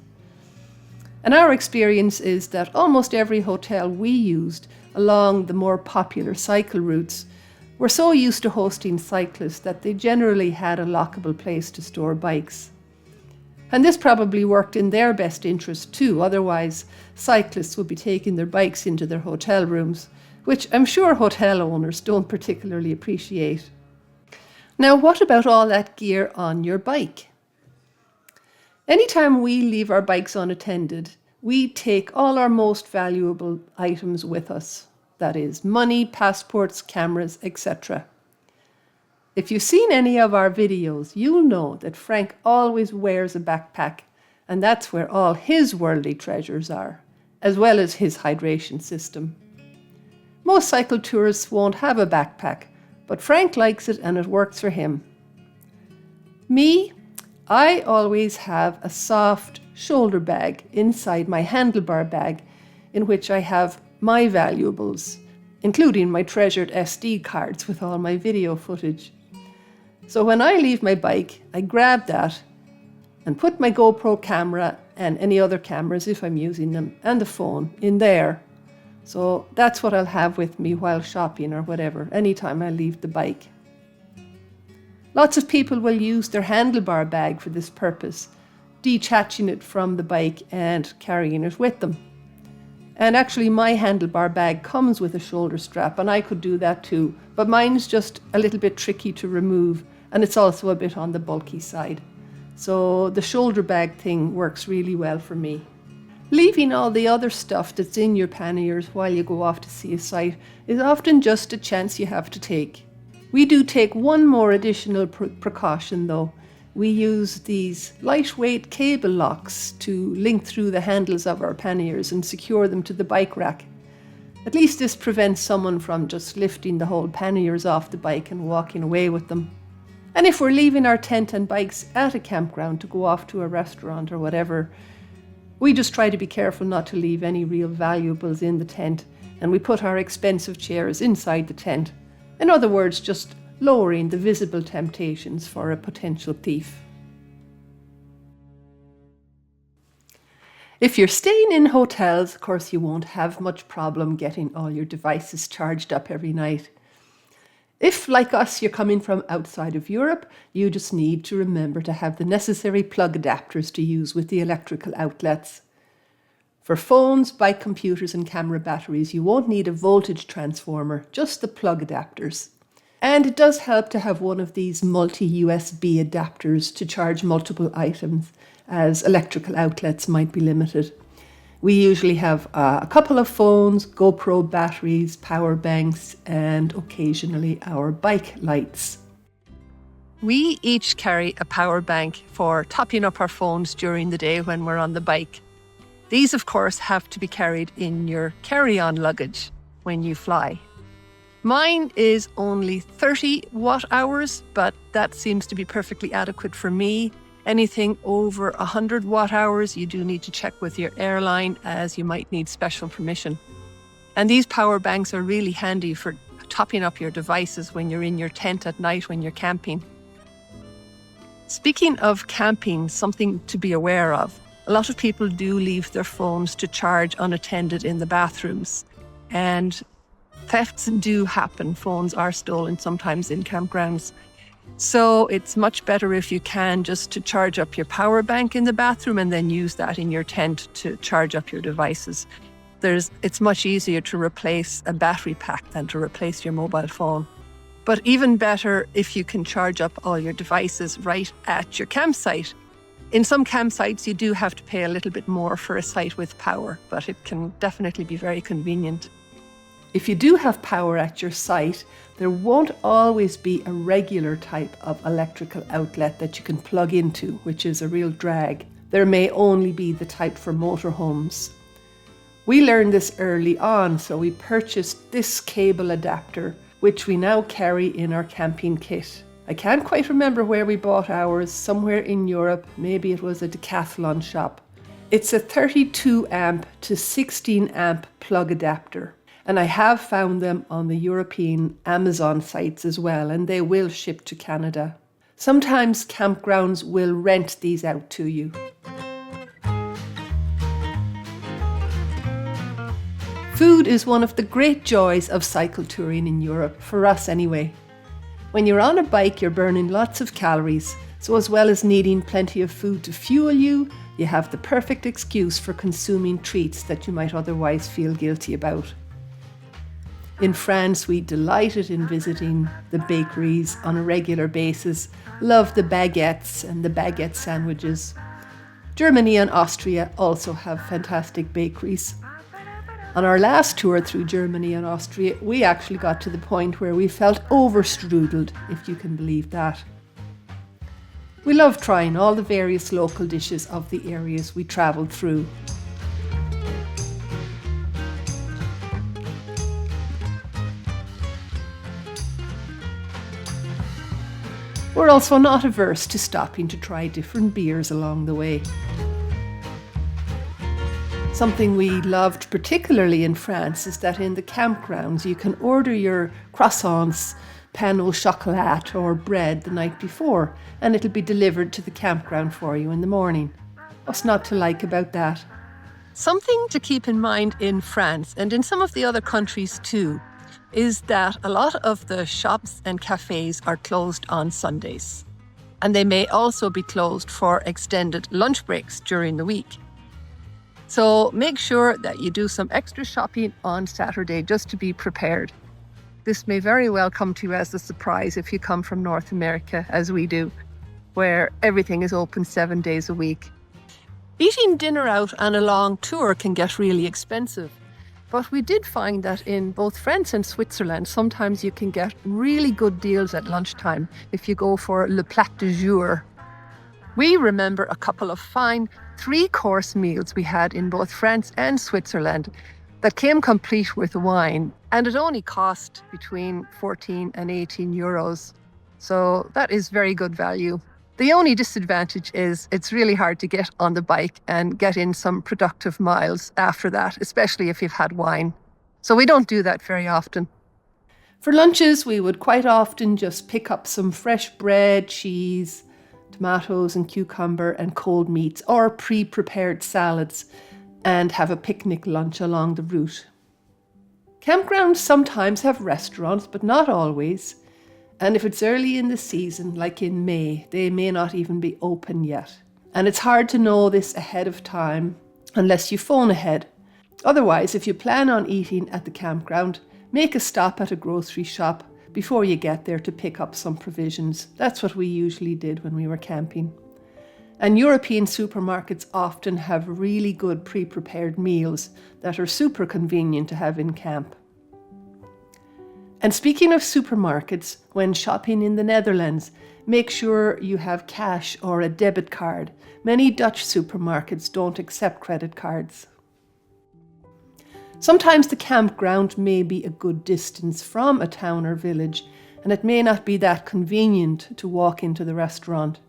And our experience is that almost every hotel we used along the more popular cycle routes were so used to hosting cyclists that they generally had a lockable place to store bikes. And this probably worked in their best interest too, otherwise cyclists would be taking their bikes into their hotel rooms, which I'm sure hotel owners don't particularly appreciate. Now, what about all that gear on your bike? Anytime we leave our bikes unattended, we take all our most valuable items with us. That is, money, passports, cameras, etc. If you've seen any of our videos, you'll know that Frank always wears a backpack, and that's where all his worldly treasures are, as well as his hydration system. Most cycle tourists won't have a backpack, but Frank likes it and it works for him. Me, I always have a soft shoulder bag inside my handlebar bag in which I have my valuables, including my treasured SD cards with all my video footage. So when I leave my bike, I grab that and put my GoPro camera and any other cameras, if I'm using them, and the phone in there. So that's what I'll have with me while shopping or whatever, anytime I leave the bike. Lots of people will use their handlebar bag for this purpose, detaching it from the bike and carrying it with them. And actually my handlebar bag comes with a shoulder strap, and I could do that too, but mine's just a little bit tricky to remove, and it's also a bit on the bulky side. So the shoulder bag thing works really well for me. Leaving all the other stuff that's in your panniers while you go off to see a site is often just a chance you have to take. We do take one more additional precaution though. We use these lightweight cable locks to link through the handles of our panniers and secure them to the bike rack. At least this prevents someone from just lifting the whole panniers off the bike and walking away with them. And if we're leaving our tent and bikes at a campground to go off to a restaurant or whatever, we just try to be careful not to leave any real valuables in the tent, and we put our expensive chairs inside the tent. In other words, just lowering the visible temptations for a potential thief. If you're staying in hotels, of course, you won't have much problem getting all your devices charged up every night. If, like us, you're coming from outside of Europe, you just need to remember to have the necessary plug adapters to use with the electrical outlets. For phones, bike computers and camera batteries, you won't need a voltage transformer, just the plug adapters. And it does help to have one of these multi-USB adapters to charge multiple items, as electrical outlets might be limited. We usually have a couple of phones, GoPro batteries, power banks, and occasionally our bike lights. We each carry a power bank for topping up our phones during the day when we're on the bike. These, of course, have to be carried in your carry-on luggage when you fly. Mine is only 30 watt hours, but that seems to be perfectly adequate for me. Anything over 100 watt hours, you do need to check with your airline, as you might need special permission. And these power banks are really handy for topping up your devices when you're in your tent at night when you're camping. Speaking of camping, something to be aware of. A lot of people do leave their phones to charge unattended in the bathrooms. And thefts do happen. Phones are stolen sometimes in campgrounds. So it's much better if you can just to charge up your power bank in the bathroom and then use that in your tent to charge up your devices. It's much easier to replace a battery pack than to replace your mobile phone. But even better if you can charge up all your devices right at your campsite. In some campsites, you do have to pay a little bit more for a site with power, but it can definitely be very convenient. If you do have power at your site, there won't always be a regular type of electrical outlet that you can plug into, which is a real drag. There may only be the type for motorhomes. We learned this early on, so we purchased this cable adapter, which we now carry in our camping kit. I can't quite remember where we bought ours, somewhere in Europe, maybe it was a Decathlon shop. It's a 32 amp to 16 amp plug adapter, and I have found them on the European Amazon sites as well, and they will ship to Canada. Sometimes campgrounds will rent these out to you. Food is one of the great joys of cycle touring in Europe, for us anyway. When you're on a bike, you're burning lots of calories, so as well as needing plenty of food to fuel you, you have the perfect excuse for consuming treats that you might otherwise feel guilty about. In France, we delighted in visiting the bakeries on a regular basis, loved the baguettes and the baguette sandwiches. Germany and Austria also have fantastic bakeries. On our last tour through Germany and Austria, we actually got to the point where we felt overstrudeled, if you can believe that. We love trying all the various local dishes of the areas we travelled through. We're also not averse to stopping to try different beers along the way. Something we loved particularly in France is that in the campgrounds you can order your croissants, pain au chocolat or bread the night before, and it'll be delivered to the campground for you in the morning. What's not to like about that? Something to keep in mind in France and in some of the other countries too is that a lot of the shops and cafes are closed on Sundays, and they may also be closed for extended lunch breaks during the week. So make sure that you do some extra shopping on Saturday just to be prepared. This may very well come to you as a surprise if you come from North America, as we do, where everything is open 7 days a week. Eating dinner out on a long tour can get really expensive, but we did find that in both France and Switzerland, sometimes you can get really good deals at lunchtime if you go for le plat du jour. We remember a couple of fine 3-course meals we had in both France and Switzerland that came complete with wine, and it only cost between 14 and 18 euros. So that is very good value. The only disadvantage is it's really hard to get on the bike and get in some productive miles after that, especially if you've had wine. So we don't do that very often. For lunches, we would quite often just pick up some fresh bread, cheese, tomatoes and cucumber and cold meats or pre-prepared salads and have a picnic lunch along the route. Campgrounds sometimes have restaurants, but not always. And if it's early in the season, like in May, they may not even be open yet. And it's hard to know this ahead of time unless you phone ahead. Otherwise, if you plan on eating at the campground, make a stop at a grocery shop before you get there to pick up some provisions. That's what we usually did when we were camping. And European supermarkets often have really good pre-prepared meals that are super convenient to have in camp. And speaking of supermarkets, when shopping in the Netherlands, make sure you have cash or a debit card. Many Dutch supermarkets don't accept credit cards. Sometimes the campground may be a good distance from a town or village, and it may not be that convenient to walk into the restaurant.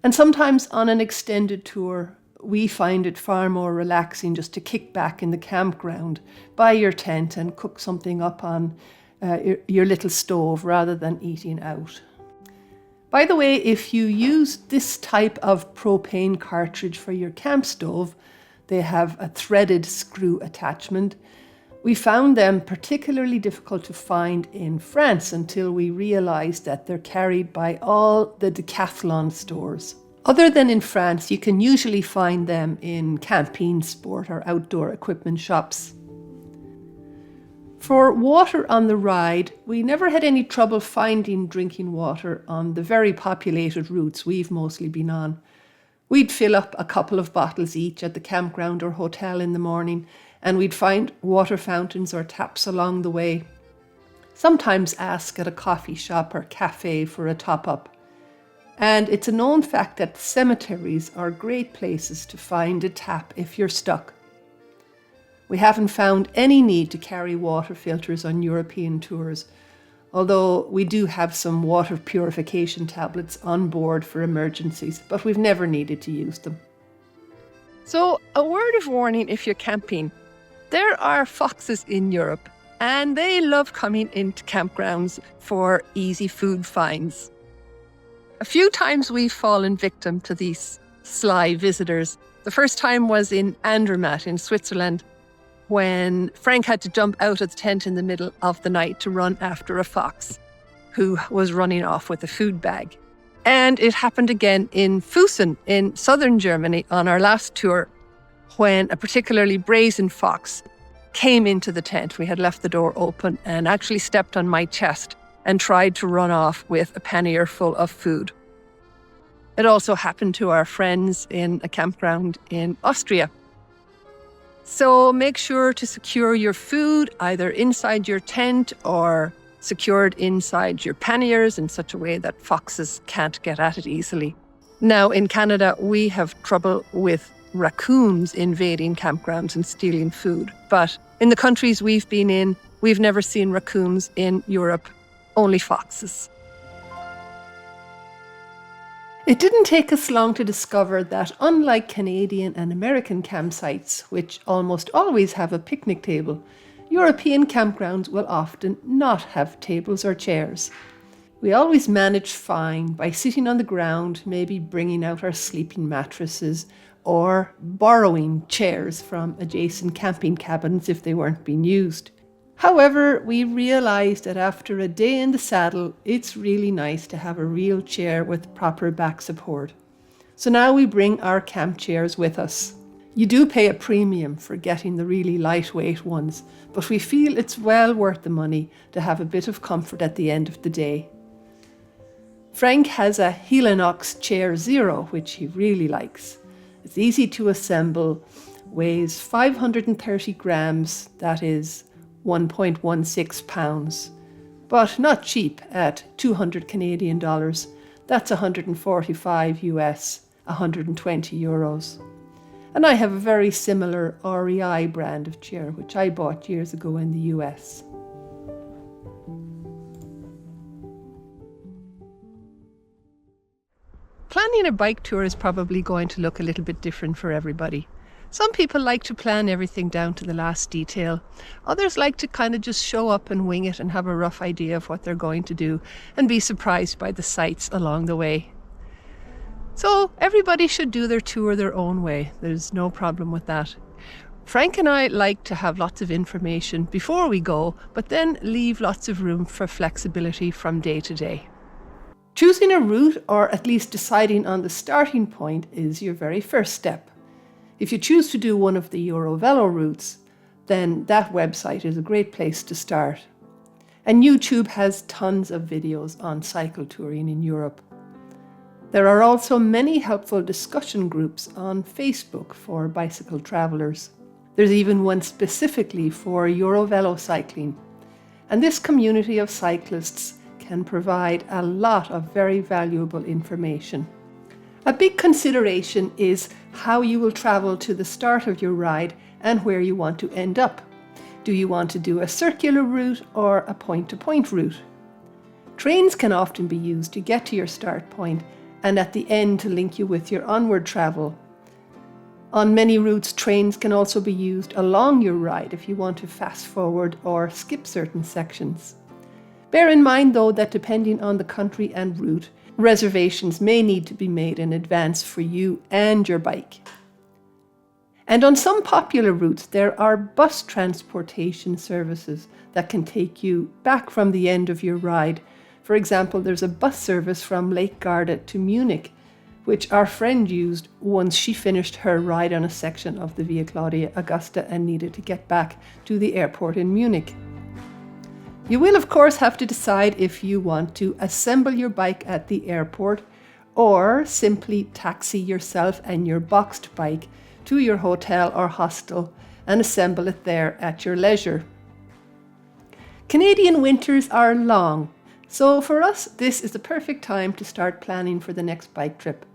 And sometimes on an extended tour, we find it far more relaxing just to kick back in the campground, buy your tent and cook something up on your little stove rather than eating out. By the way, if you use this type of propane cartridge for your camp stove, they have a threaded screw attachment. We found them particularly difficult to find in France until we realized that they're carried by all the Decathlon stores. Other than in France, you can usually find them in camping, sport or outdoor equipment shops. For water on the ride, we never had any trouble finding drinking water on the very populated routes we've mostly been on. We'd fill up a couple of bottles each at the campground or hotel in the morning and we'd find water fountains or taps along the way. Sometimes ask at a coffee shop or cafe for a top-up. And it's a known fact that cemeteries are great places to find a tap if you're stuck. We haven't found any need to carry water filters on European tours, although we do have some water purification tablets on board for emergencies, but we've never needed to use them. So, a word of warning if you're camping. There are foxes in Europe, and they love coming into campgrounds for easy food finds. A few times we've fallen victim to these sly visitors. The first time was in Andermatt in Switzerland, when Frank had to jump out of the tent in the middle of the night to run after a fox who was running off with a food bag. And it happened again in Füssen in southern Germany on our last tour, when a particularly brazen fox came into the tent. We had left the door open and actually stepped on my chest and tried to run off with a pannier full of food. It also happened to our friends in a campground in Austria. So make sure to secure your food either inside your tent or secured inside your panniers in such a way that foxes can't get at it easily. Now, in Canada, we have trouble with raccoons invading campgrounds and stealing food. But in the countries we've been in, we've never seen raccoons. In Europe, only foxes. It didn't take us long to discover that unlike Canadian and American campsites, which almost always have a picnic table, European campgrounds will often not have tables or chairs. We always manage fine by sitting on the ground, maybe bringing out our sleeping mattresses or borrowing chairs from adjacent camping cabins if they weren't being used. However, we realised that after a day in the saddle, it's really nice to have a real chair with proper back support. So now we bring our camp chairs with us. You do pay a premium for getting the really lightweight ones, but we feel it's well worth the money to have a bit of comfort at the end of the day. Frank has a Helinox Chair Zero, which he really likes. It's easy to assemble, weighs 530 grams, that is 1.16 pounds, but not cheap at 200 Canadian dollars. That's 145 US, 120 euros. And I have a very similar REI brand of chair, which I bought years ago in the US. Planning a bike tour is probably going to look a little bit different for everybody. Some people like to plan everything down to the last detail. Others like to kind of just show up and wing it and have a rough idea of what they're going to do and be surprised by the sights along the way. So everybody should do their tour their own way. There's no problem with that. Frank and I like to have lots of information before we go, but then leave lots of room for flexibility from day to day. Choosing a route, or at least deciding on the starting point, is your very first step. If you choose to do one of the Eurovelo routes, then that website is a great place to start. And YouTube has tons of videos on cycle touring in Europe. There are also many helpful discussion groups on Facebook for bicycle travellers. There's even one specifically for Eurovelo cycling. And this community of cyclists can provide a lot of very valuable information. A big consideration is how you will travel to the start of your ride and where you want to end up. Do you want to do a circular route or a point-to-point route? Trains can often be used to get to your start point and at the end to link you with your onward travel. On many routes, trains can also be used along your ride if you want to fast forward or skip certain sections. Bear in mind, though, that depending on the country and route, reservations may need to be made in advance for you and your bike. And on some popular routes, there are bus transportation services that can take you back from the end of your ride. For example, there's a bus service from Lake Garda to Munich, which our friend used once she finished her ride on a section of the Via Claudia Augusta and needed to get back to the airport in Munich. You will, of course, have to decide if you want to assemble your bike at the airport or simply taxi yourself and your boxed bike to your hotel or hostel and assemble it there at your leisure. Canadian winters are long, so for us this is the perfect time to start planning for the next bike trip.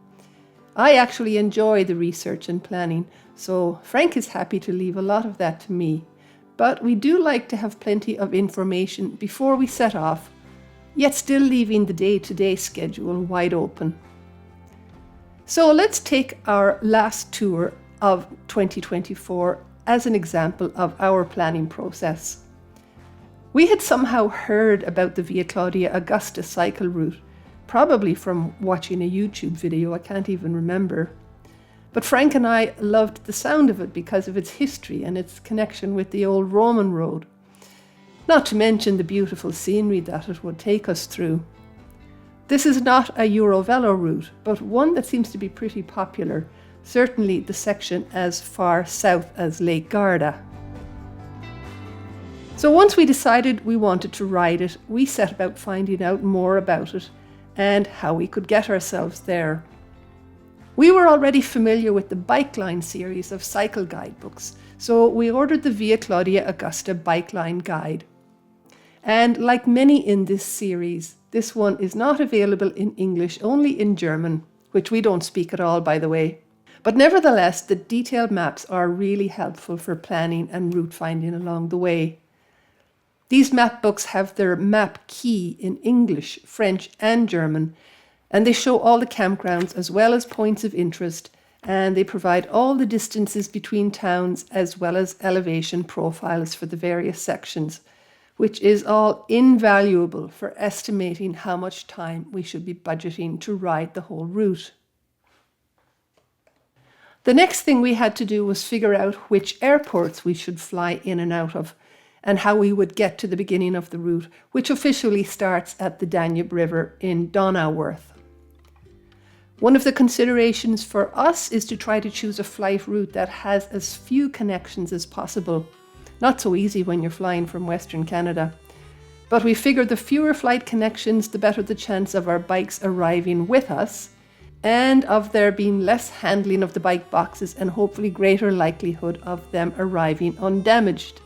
I actually enjoy the research and planning, so Frank is happy to leave a lot of that to me. But we do like to have plenty of information before we set off, yet still leaving the day-to-day schedule wide open. So let's take our last tour of 2024 as an example of our planning process. We had somehow heard about the Via Claudia Augusta cycle route, probably from watching a YouTube video, I can't even remember. But Frank and I loved the sound of it because of its history and its connection with the old Roman road, not to mention the beautiful scenery that it would take us through. This is not a Eurovelo route, but one that seems to be pretty popular, certainly the section as far south as Lake Garda. So once we decided we wanted to ride it, we set about finding out more about it and how we could get ourselves there. We were already familiar with the Bike Line series of cycle guidebooks, so we ordered the Via Claudia Augusta Bike Line Guide. And like many in this series, this one is not available in English, only in German, which we don't speak at all, by the way. But nevertheless, the detailed maps are really helpful for planning and route finding along the way. These map books have their map key in English, French, and German, and they show all the campgrounds as well as points of interest, and they provide all the distances between towns as well as elevation profiles for the various sections, which is all invaluable for estimating how much time we should be budgeting to ride the whole route. The next thing we had to do was figure out which airports we should fly in and out of, and how we would get to the beginning of the route, which officially starts at the Danube River in Donauwörth. One of the considerations for us is to try to choose a flight route that has as few connections as possible. Not so easy when you're flying from Western Canada. But we figured the fewer flight connections, the better the chance of our bikes arriving with us, and of there being less handling of the bike boxes and hopefully greater likelihood of them arriving undamaged.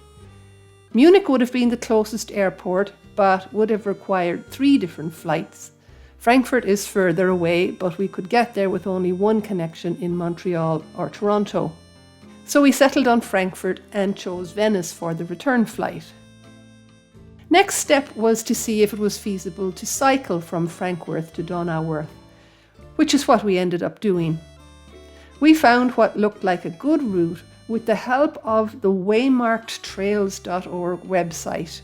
Munich would have been the closest airport, but would have required 3 different flights. Frankfurt is further away, but we could get there with only one connection in Montreal or Toronto. So we settled on Frankfurt and chose Venice for the return flight. Next step was to see if it was feasible to cycle from Frankfurt to Donauwörth, which is what we ended up doing. We found what looked like a good route with the help of the waymarkedtrails.org website.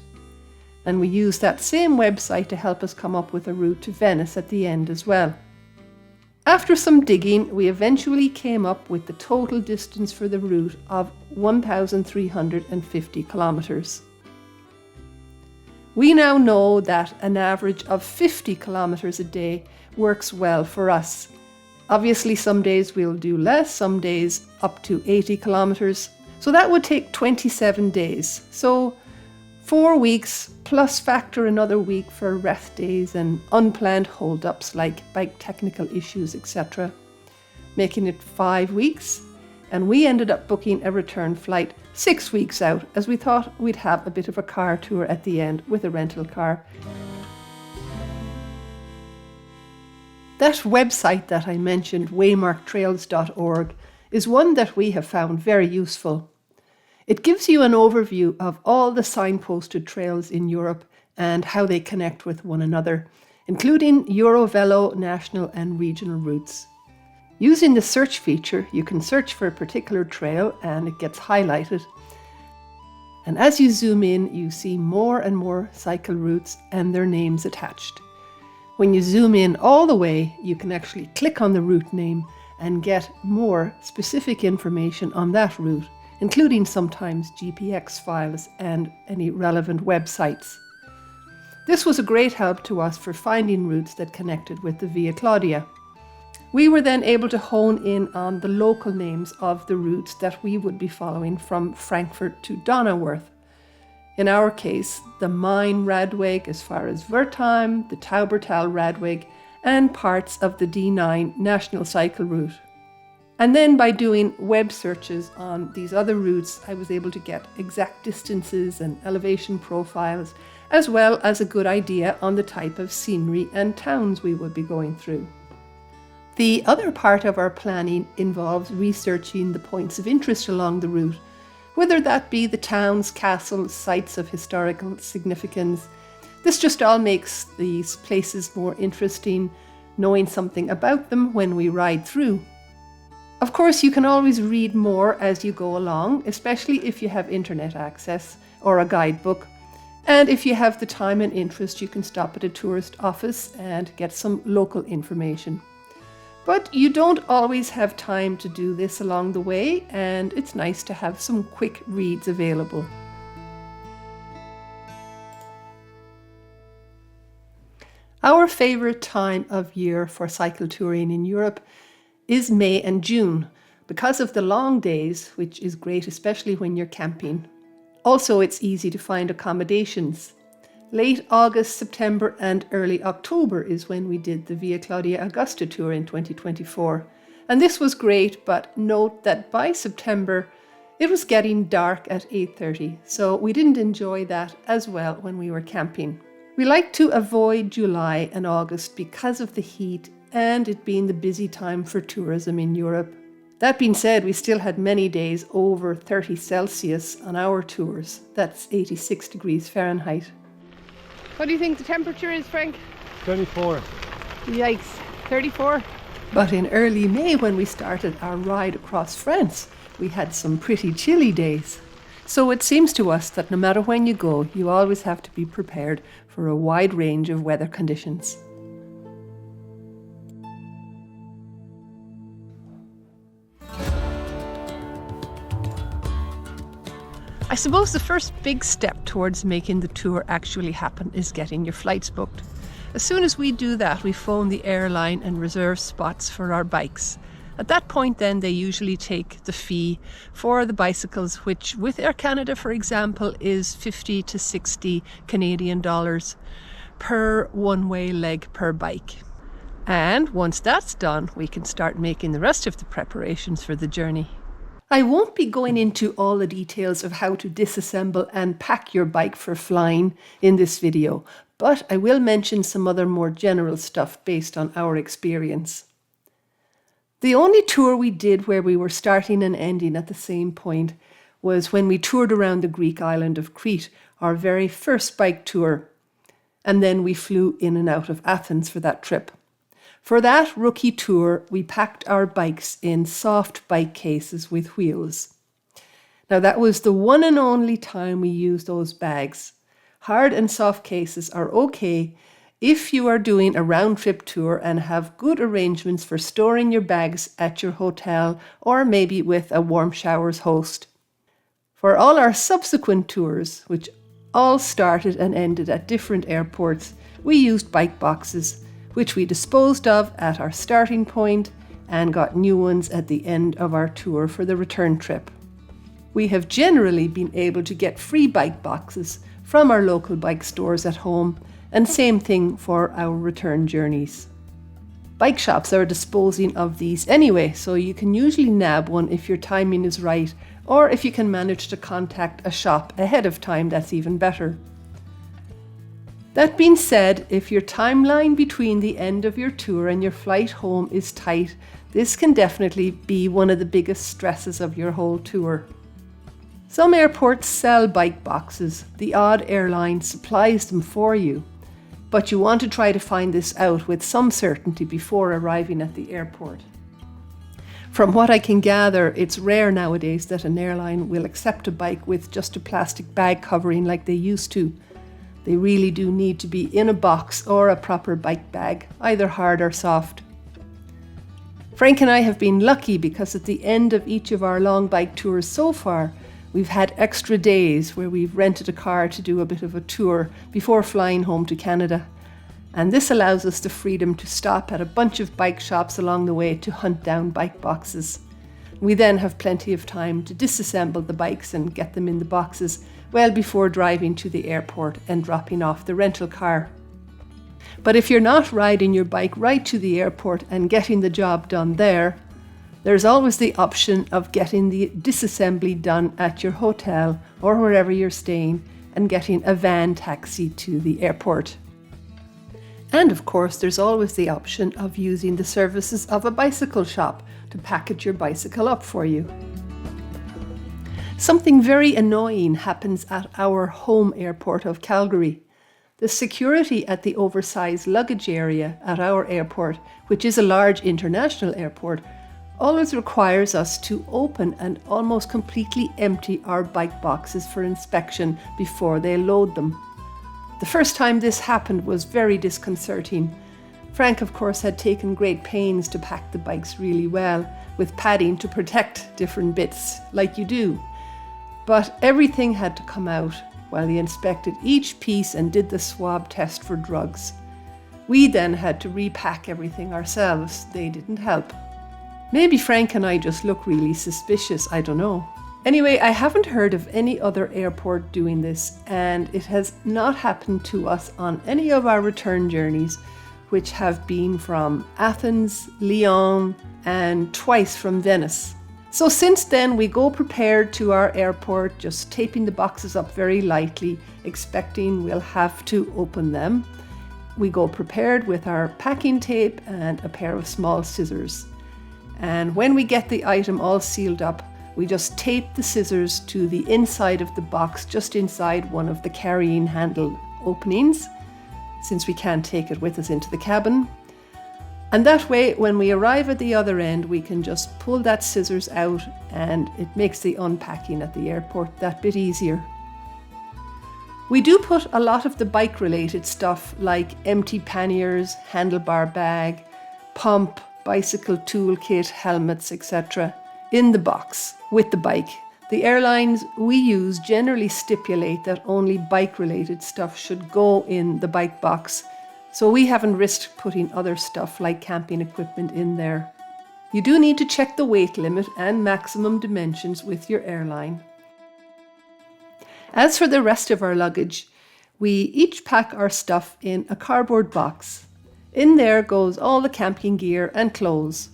And we used that same website to help us come up with a route to Venice at the end as well. After some digging, we eventually came up with the total distance for the route of 1,350 kilometers. We now know that an average of 50 kilometers a day works well for us. Obviously, some days we'll do less, some days up to 80 kilometers. So that would take 27 days. So 4 weeks plus factor another week for rest days and unplanned hold-ups like bike technical issues, etc., making it 5 weeks. And we ended up booking a return flight 6 weeks out, as we thought we'd have a bit of a car tour at the end with a rental car. That website that I mentioned, waymarkedtrails.org, is one that we have found very useful. It gives you an overview of all the signposted trails in Europe and how they connect with one another, including Eurovelo national and regional routes. Using the search feature, you can search for a particular trail and it gets highlighted. And as you zoom in, you see more and more cycle routes and their names attached. When you zoom in all the way, you can actually click on the route name and get more specific information on that route, including sometimes GPX files and any relevant websites. This was a great help to us for finding routes that connected with the Via Claudia. We were then able to hone in on the local names of the routes that we would be following from Frankfurt to Donauwörth. In our case, the Main-Radweg as far as Wertheim, the Taubertal-Radweg, and parts of the D9 National Cycle Route. And then by doing web searches on these other routes, I was able to get exact distances and elevation profiles, as well as a good idea on the type of scenery and towns we would be going through. The other part of our planning involves researching the points of interest along the route, whether that be the towns, castles, sites of historical significance. This just all makes these places more interesting, knowing something about them when we ride through. Of course, you can always read more as you go along, especially if you have internet access or a guidebook. And if you have the time and interest, you can stop at a tourist office and get some local information. But you don't always have time to do this along the way, and it's nice to have some quick reads available. Our favourite time of year for cycle touring in Europe is May and June, because of the long days, which is great especially when you're camping. Also, it's easy to find accommodations. Late August, September and early October is when we did the Via Claudia Augusta tour in 2024. And this was great, but note that by September it was getting dark at 8:30, so we didn't enjoy that as well when we were camping. We like to avoid July and August because of the heat and it being the busy time for tourism in Europe. That being said, we still had many days over 30 Celsius on our tours. That's 86 degrees Fahrenheit. What do you think the temperature is, Frank? 24. Yikes, 34? But in early May, when we started our ride across France, we had some pretty chilly days. So it seems to us that no matter when you go, you always have to be prepared for a wide range of weather conditions. I suppose the first big step towards making the tour actually happen is getting your flights booked. As soon as we do that, we phone the airline and reserve spots for our bikes. At that point then, they usually take the fee for the bicycles, which with Air Canada, for example, is 50 to 60 Canadian dollars per one-way leg per bike. And once that's done, we can start making the rest of the preparations for the journey. I won't be going into all the details of how to disassemble and pack your bike for flying in this video, but I will mention some other more general stuff based on our experience. The only tour we did where we were starting and ending at the same point was when we toured around the Greek island of Crete, our very first bike tour, and then we flew in and out of Athens for that trip. For that rookie tour, we packed our bikes in soft bike cases with wheels. Now that was the one and only time we used those bags. Hard and soft cases are okay if you are doing a round-trip tour and have good arrangements for storing your bags at your hotel or maybe with a warm showers host. For all our subsequent tours, which all started and ended at different airports, we used bike boxes, which we disposed of at our starting point and got new ones at the end of our tour for the return trip. We have generally been able to get free bike boxes from our local bike stores at home, and same thing for our return journeys. Bike shops are disposing of these anyway, so you can usually nab one if your timing is right, or if you can manage to contact a shop ahead of time, that's even better. That being said, if your timeline between the end of your tour and your flight home is tight, this can definitely be one of the biggest stresses of your whole tour. Some airports sell bike boxes. The odd airline supplies them for you, but you want to try to find this out with some certainty before arriving at the airport. From what I can gather, it's rare nowadays that an airline will accept a bike with just a plastic bag covering like they used to. They really do need to be in a box or a proper bike bag, either hard or soft. Frank and I have been lucky because at the end of each of our long bike tours so far, we've had extra days where we've rented a car to do a bit of a tour before flying home to Canada. And this allows us the freedom to stop at a bunch of bike shops along the way to hunt down bike boxes. We then have plenty of time to disassemble the bikes and get them in the boxes well before driving to the airport and dropping off the rental car. But if you're not riding your bike right to the airport and getting the job done there, There's always the option of getting the disassembly done at your hotel or wherever you're staying and getting a van taxi to the airport. And of course, there's always the option of using the services of a bicycle shop to package your bicycle up for you. Something very annoying happens at our home airport of Calgary. The security at the oversized luggage area at our airport, which is a large international airport, always requires us to open and almost completely empty our bike boxes for inspection before they load them. The first time this happened was very disconcerting. Frank, of course, had taken great pains to pack the bikes really well, with padding to protect different bits, like you do. But everything had to come out while he inspected each piece and did the swab test for drugs. We then had to repack everything ourselves. They didn't help. Maybe Frank and I just look really suspicious, I don't know. Anyway, I haven't heard of any other airport doing this, and it has not happened to us on any of our return journeys, which have been from Athens, Lyon, and twice from Venice. So since then, we go prepared to our airport, just taping the boxes up very lightly, expecting we'll have to open them. We go prepared with our packing tape and a pair of small scissors. And when we get the item all sealed up, we just tape the scissors to the inside of the box, just inside one of the carrying handle openings, since we can't take it with us into the cabin. And that way, when we arrive at the other end, we can just pull that scissors out and it makes the unpacking at the airport that bit easier. We do put a lot of the bike-related stuff like empty panniers, handlebar bag, pump, bicycle toolkit, helmets, etc. in the box with the bike. The airlines we use generally stipulate that only bike-related stuff should go in the bike box, so we haven't risked putting other stuff like camping equipment in there. You do need to check the weight limit and maximum dimensions with your airline. As for the rest of our luggage, we each pack our stuff in a cardboard box. In there goes all the camping gear and clothes,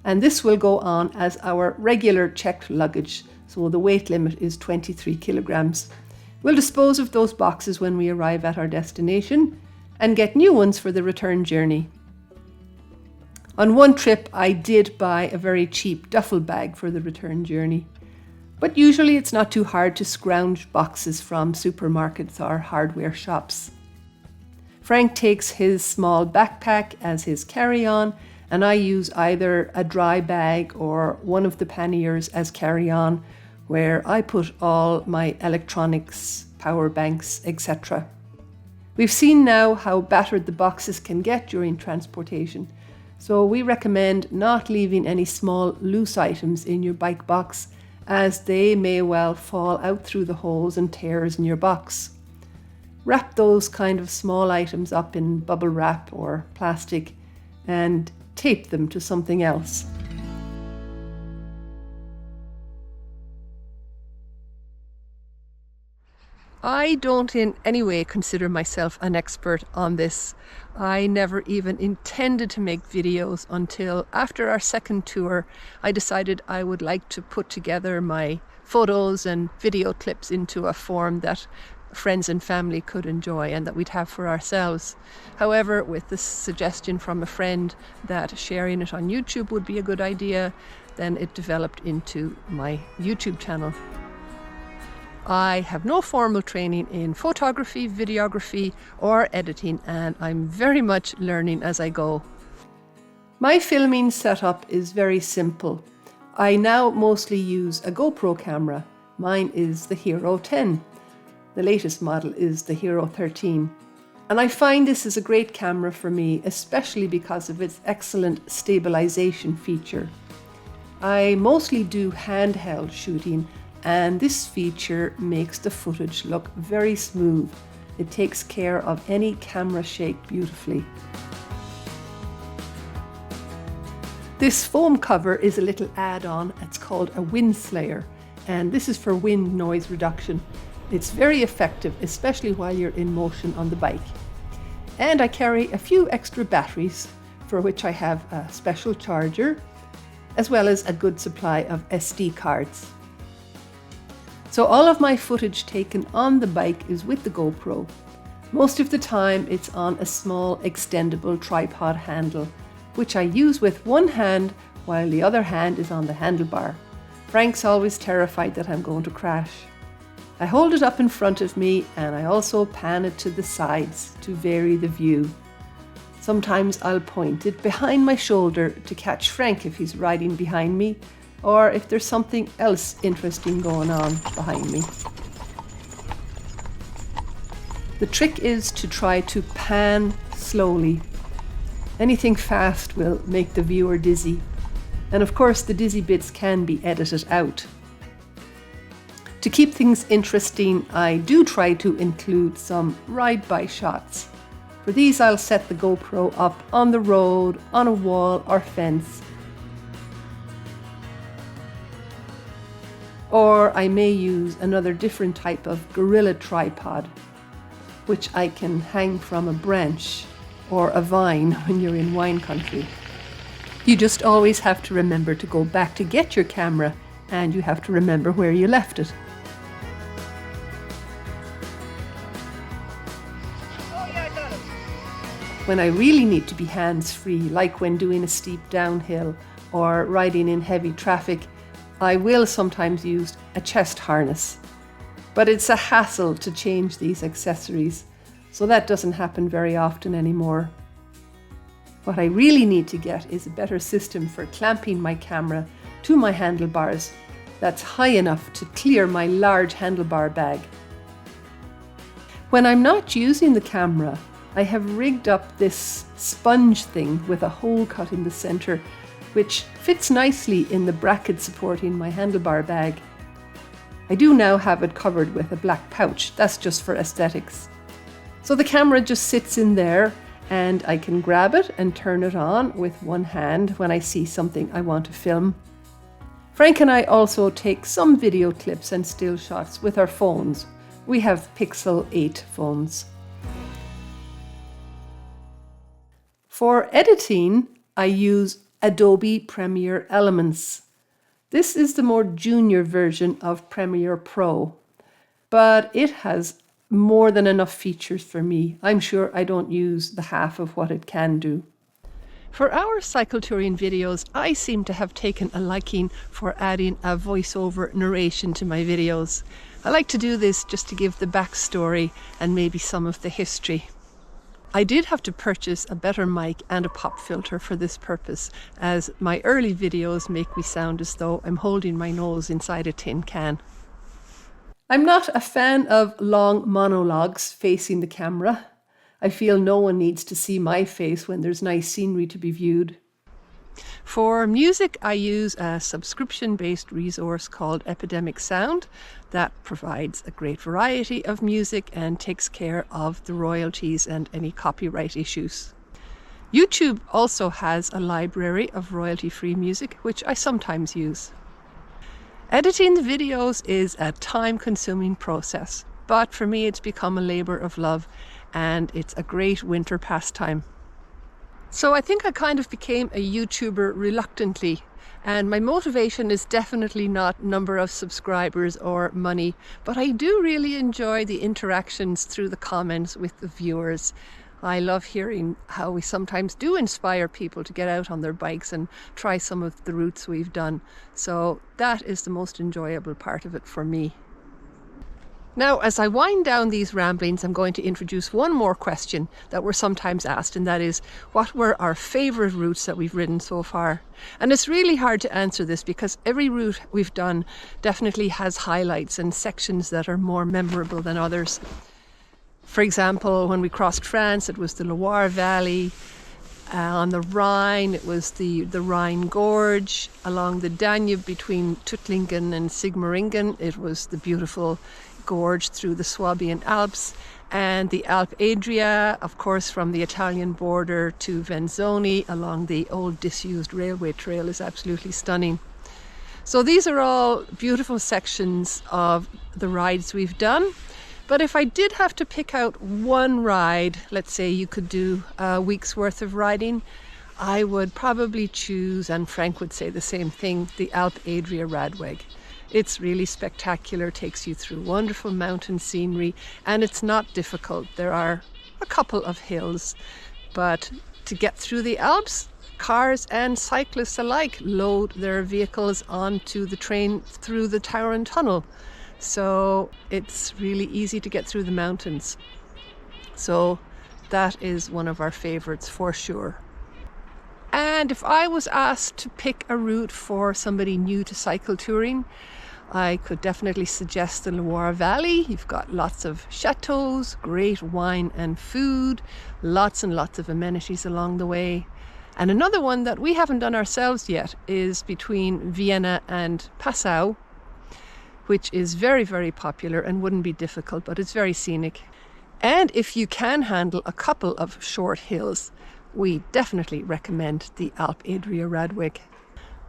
and this will go on as our regular checked luggage, so the weight limit is 23 kilograms. We'll dispose of those boxes when we arrive at our destination and get new ones for the return journey. On one trip, I did buy a very cheap duffel bag for the return journey, but usually it's not too hard to scrounge boxes from supermarkets or hardware shops. Frank takes his small backpack as his carry-on, and I use either a dry bag or one of the panniers as carry-on, where I put all my electronics, power banks, etc. We've seen now how battered the boxes can get during transportation, so we recommend not leaving any small loose items in your bike box, as they may well fall out through the holes and tears in your box. Wrap those kind of small items up in bubble wrap or plastic and tape them to something else. I don't in any way consider myself an expert on this. I never even intended to make videos until after our second tour. I decided I would like to put together my photos and video clips into a form that friends and family could enjoy and that we'd have for ourselves. However, with this suggestion from a friend that sharing it on YouTube would be a good idea, then it developed into my YouTube channel. I have no formal training in photography, videography, or editing, and I'm very much learning as I go. My filming setup is very simple. I now mostly use a GoPro camera. Mine is the Hero 10. The latest model is the Hero 13. And I find this is a great camera for me, especially because of its excellent stabilization feature. I mostly do handheld shooting, and this feature makes the footage look very smooth. It takes care of any camera shake beautifully. This foam cover is a little add-on. It's called a wind slayer, and this is for wind noise reduction. It's very effective, especially while you're in motion on the bike. And I carry a few extra batteries, for which I have a special charger, as well as a good supply of SD cards. So all of my footage taken on the bike is with the GoPro. Most of the time it's on a small extendable tripod handle, which I use with one hand while the other hand is on the handlebar. Frank's always terrified that I'm going to crash. I hold it up in front of me and I also pan it to the sides to vary the view. Sometimes I'll point it behind my shoulder to catch Frank if he's riding behind me, or if there's something else interesting going on behind me. The trick is to try to pan slowly. Anything fast will make the viewer dizzy. And of course, the dizzy bits can be edited out. To keep things interesting, I do try to include some ride-by shots. For these, I'll set the GoPro up on the road, on a wall or fence. Or I may use another different type of gorilla tripod, which I can hang from a branch or a vine when you're in wine country. You just always have to remember to go back to get your camera, and you have to remember where you left it. When I really need to be hands-free, like when doing a steep downhill or riding in heavy traffic, I will sometimes use a chest harness. But it's a hassle to change these accessories, so that doesn't happen very often anymore. What I really need to get is a better system for clamping my camera to my handlebars that's high enough to clear my large handlebar bag. When I'm not using the camera, I have rigged up this sponge thing with a hole cut in the center, which fits nicely in the bracket supporting my handlebar bag. I do now have it covered with a black pouch. That's just for aesthetics. So the camera just sits in there and I can grab it and turn it on with one hand when I see something I want to film. Frank and I also take some video clips and still shots with our phones. We have Pixel 8 phones. For editing, I use Adobe Premiere Elements. This is the more junior version of Premiere Pro, but it has more than enough features for me. I'm sure I don't use the half of what it can do. For our cycle touring videos, I seem to have taken a liking for adding a voiceover narration to my videos. I like to do this just to give the backstory and maybe some of the history. I did have to purchase a better mic and a pop filter for this purpose, as my early videos make me sound as though I'm holding my nose inside a tin can. I'm not a fan of long monologues facing the camera. I feel no one needs to see my face when there's nice scenery to be viewed. For music, I use a subscription-based resource called Epidemic Sound that provides a great variety of music and takes care of the royalties and any copyright issues. YouTube also has a library of royalty-free music, which I sometimes use. Editing the videos is a time-consuming process, but for me it's become a labor of love and it's a great winter pastime. So I think I kind of became a YouTuber reluctantly, and my motivation is definitely not number of subscribers or money, but I do really enjoy the interactions through the comments with the viewers. I love hearing how we sometimes do inspire people to get out on their bikes and try some of the routes we've done. So that is the most enjoyable part of it for me. Now, as I wind down these ramblings, I'm going to introduce one more question that we're sometimes asked, and that is, what were our favourite routes that we've ridden so far? And it's really hard to answer this because every route we've done definitely has highlights and sections that are more memorable than others. For example, when we crossed France, it was the Loire Valley. On the Rhine, it was the Rhine Gorge. Along the Danube between Tuttlingen and Sigmaringen, it was the beautiful gorge through the Swabian Alps, and the Alp Adria, of course, from the Italian border to Venzoni along the old disused railway trail is absolutely stunning. So these are all beautiful sections of the rides we've done. But if I did have to pick out one ride, let's say you could do a week's worth of riding, I would probably choose, and Frank would say the same thing, the Alp Adria Radweg. It's really spectacular, takes you through wonderful mountain scenery, and it's not difficult. There are a couple of hills, but to get through the Alps, cars and cyclists alike load their vehicles onto the train through the Tauern Tunnel. So it's really easy to get through the mountains. So that is one of our favorites for sure. And if I was asked to pick a route for somebody new to cycle touring, I could definitely suggest the Loire Valley. You've got lots of chateaus, great wine and food, lots and lots of amenities along the way. And another one that we haven't done ourselves yet is between Vienna and Passau, which is very, very popular and wouldn't be difficult, but it's very scenic. And if you can handle a couple of short hills, we definitely recommend the Alp Adria Radweg.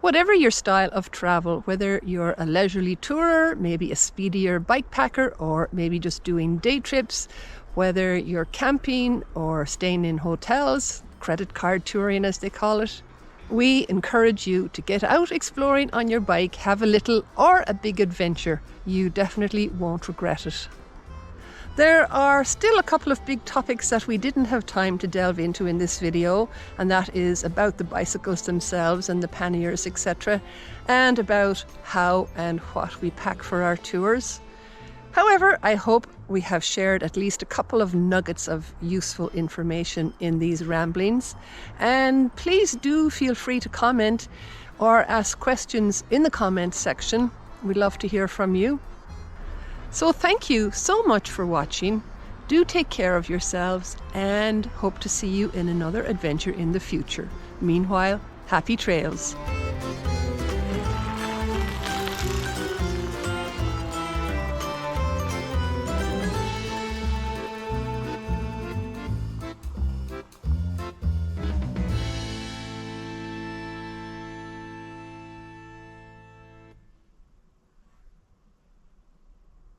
Whatever your style of travel, whether you're a leisurely tourer, maybe a speedier bike packer, or maybe just doing day trips, whether you're camping or staying in hotels, credit card touring as they call it, we encourage you to get out exploring on your bike, have a little or a big adventure. You definitely won't regret it. There are still a couple of big topics that we didn't have time to delve into in this video, and that is about the bicycles themselves and the panniers, etc., and about how and what we pack for our tours. However, I hope we have shared at least a couple of nuggets of useful information in these ramblings, and please do feel free to comment or ask questions in the comments section. We'd love to hear from you. So thank you so much for watching. Do take care of yourselves and hope to see you in another adventure in the future. Meanwhile, happy trails.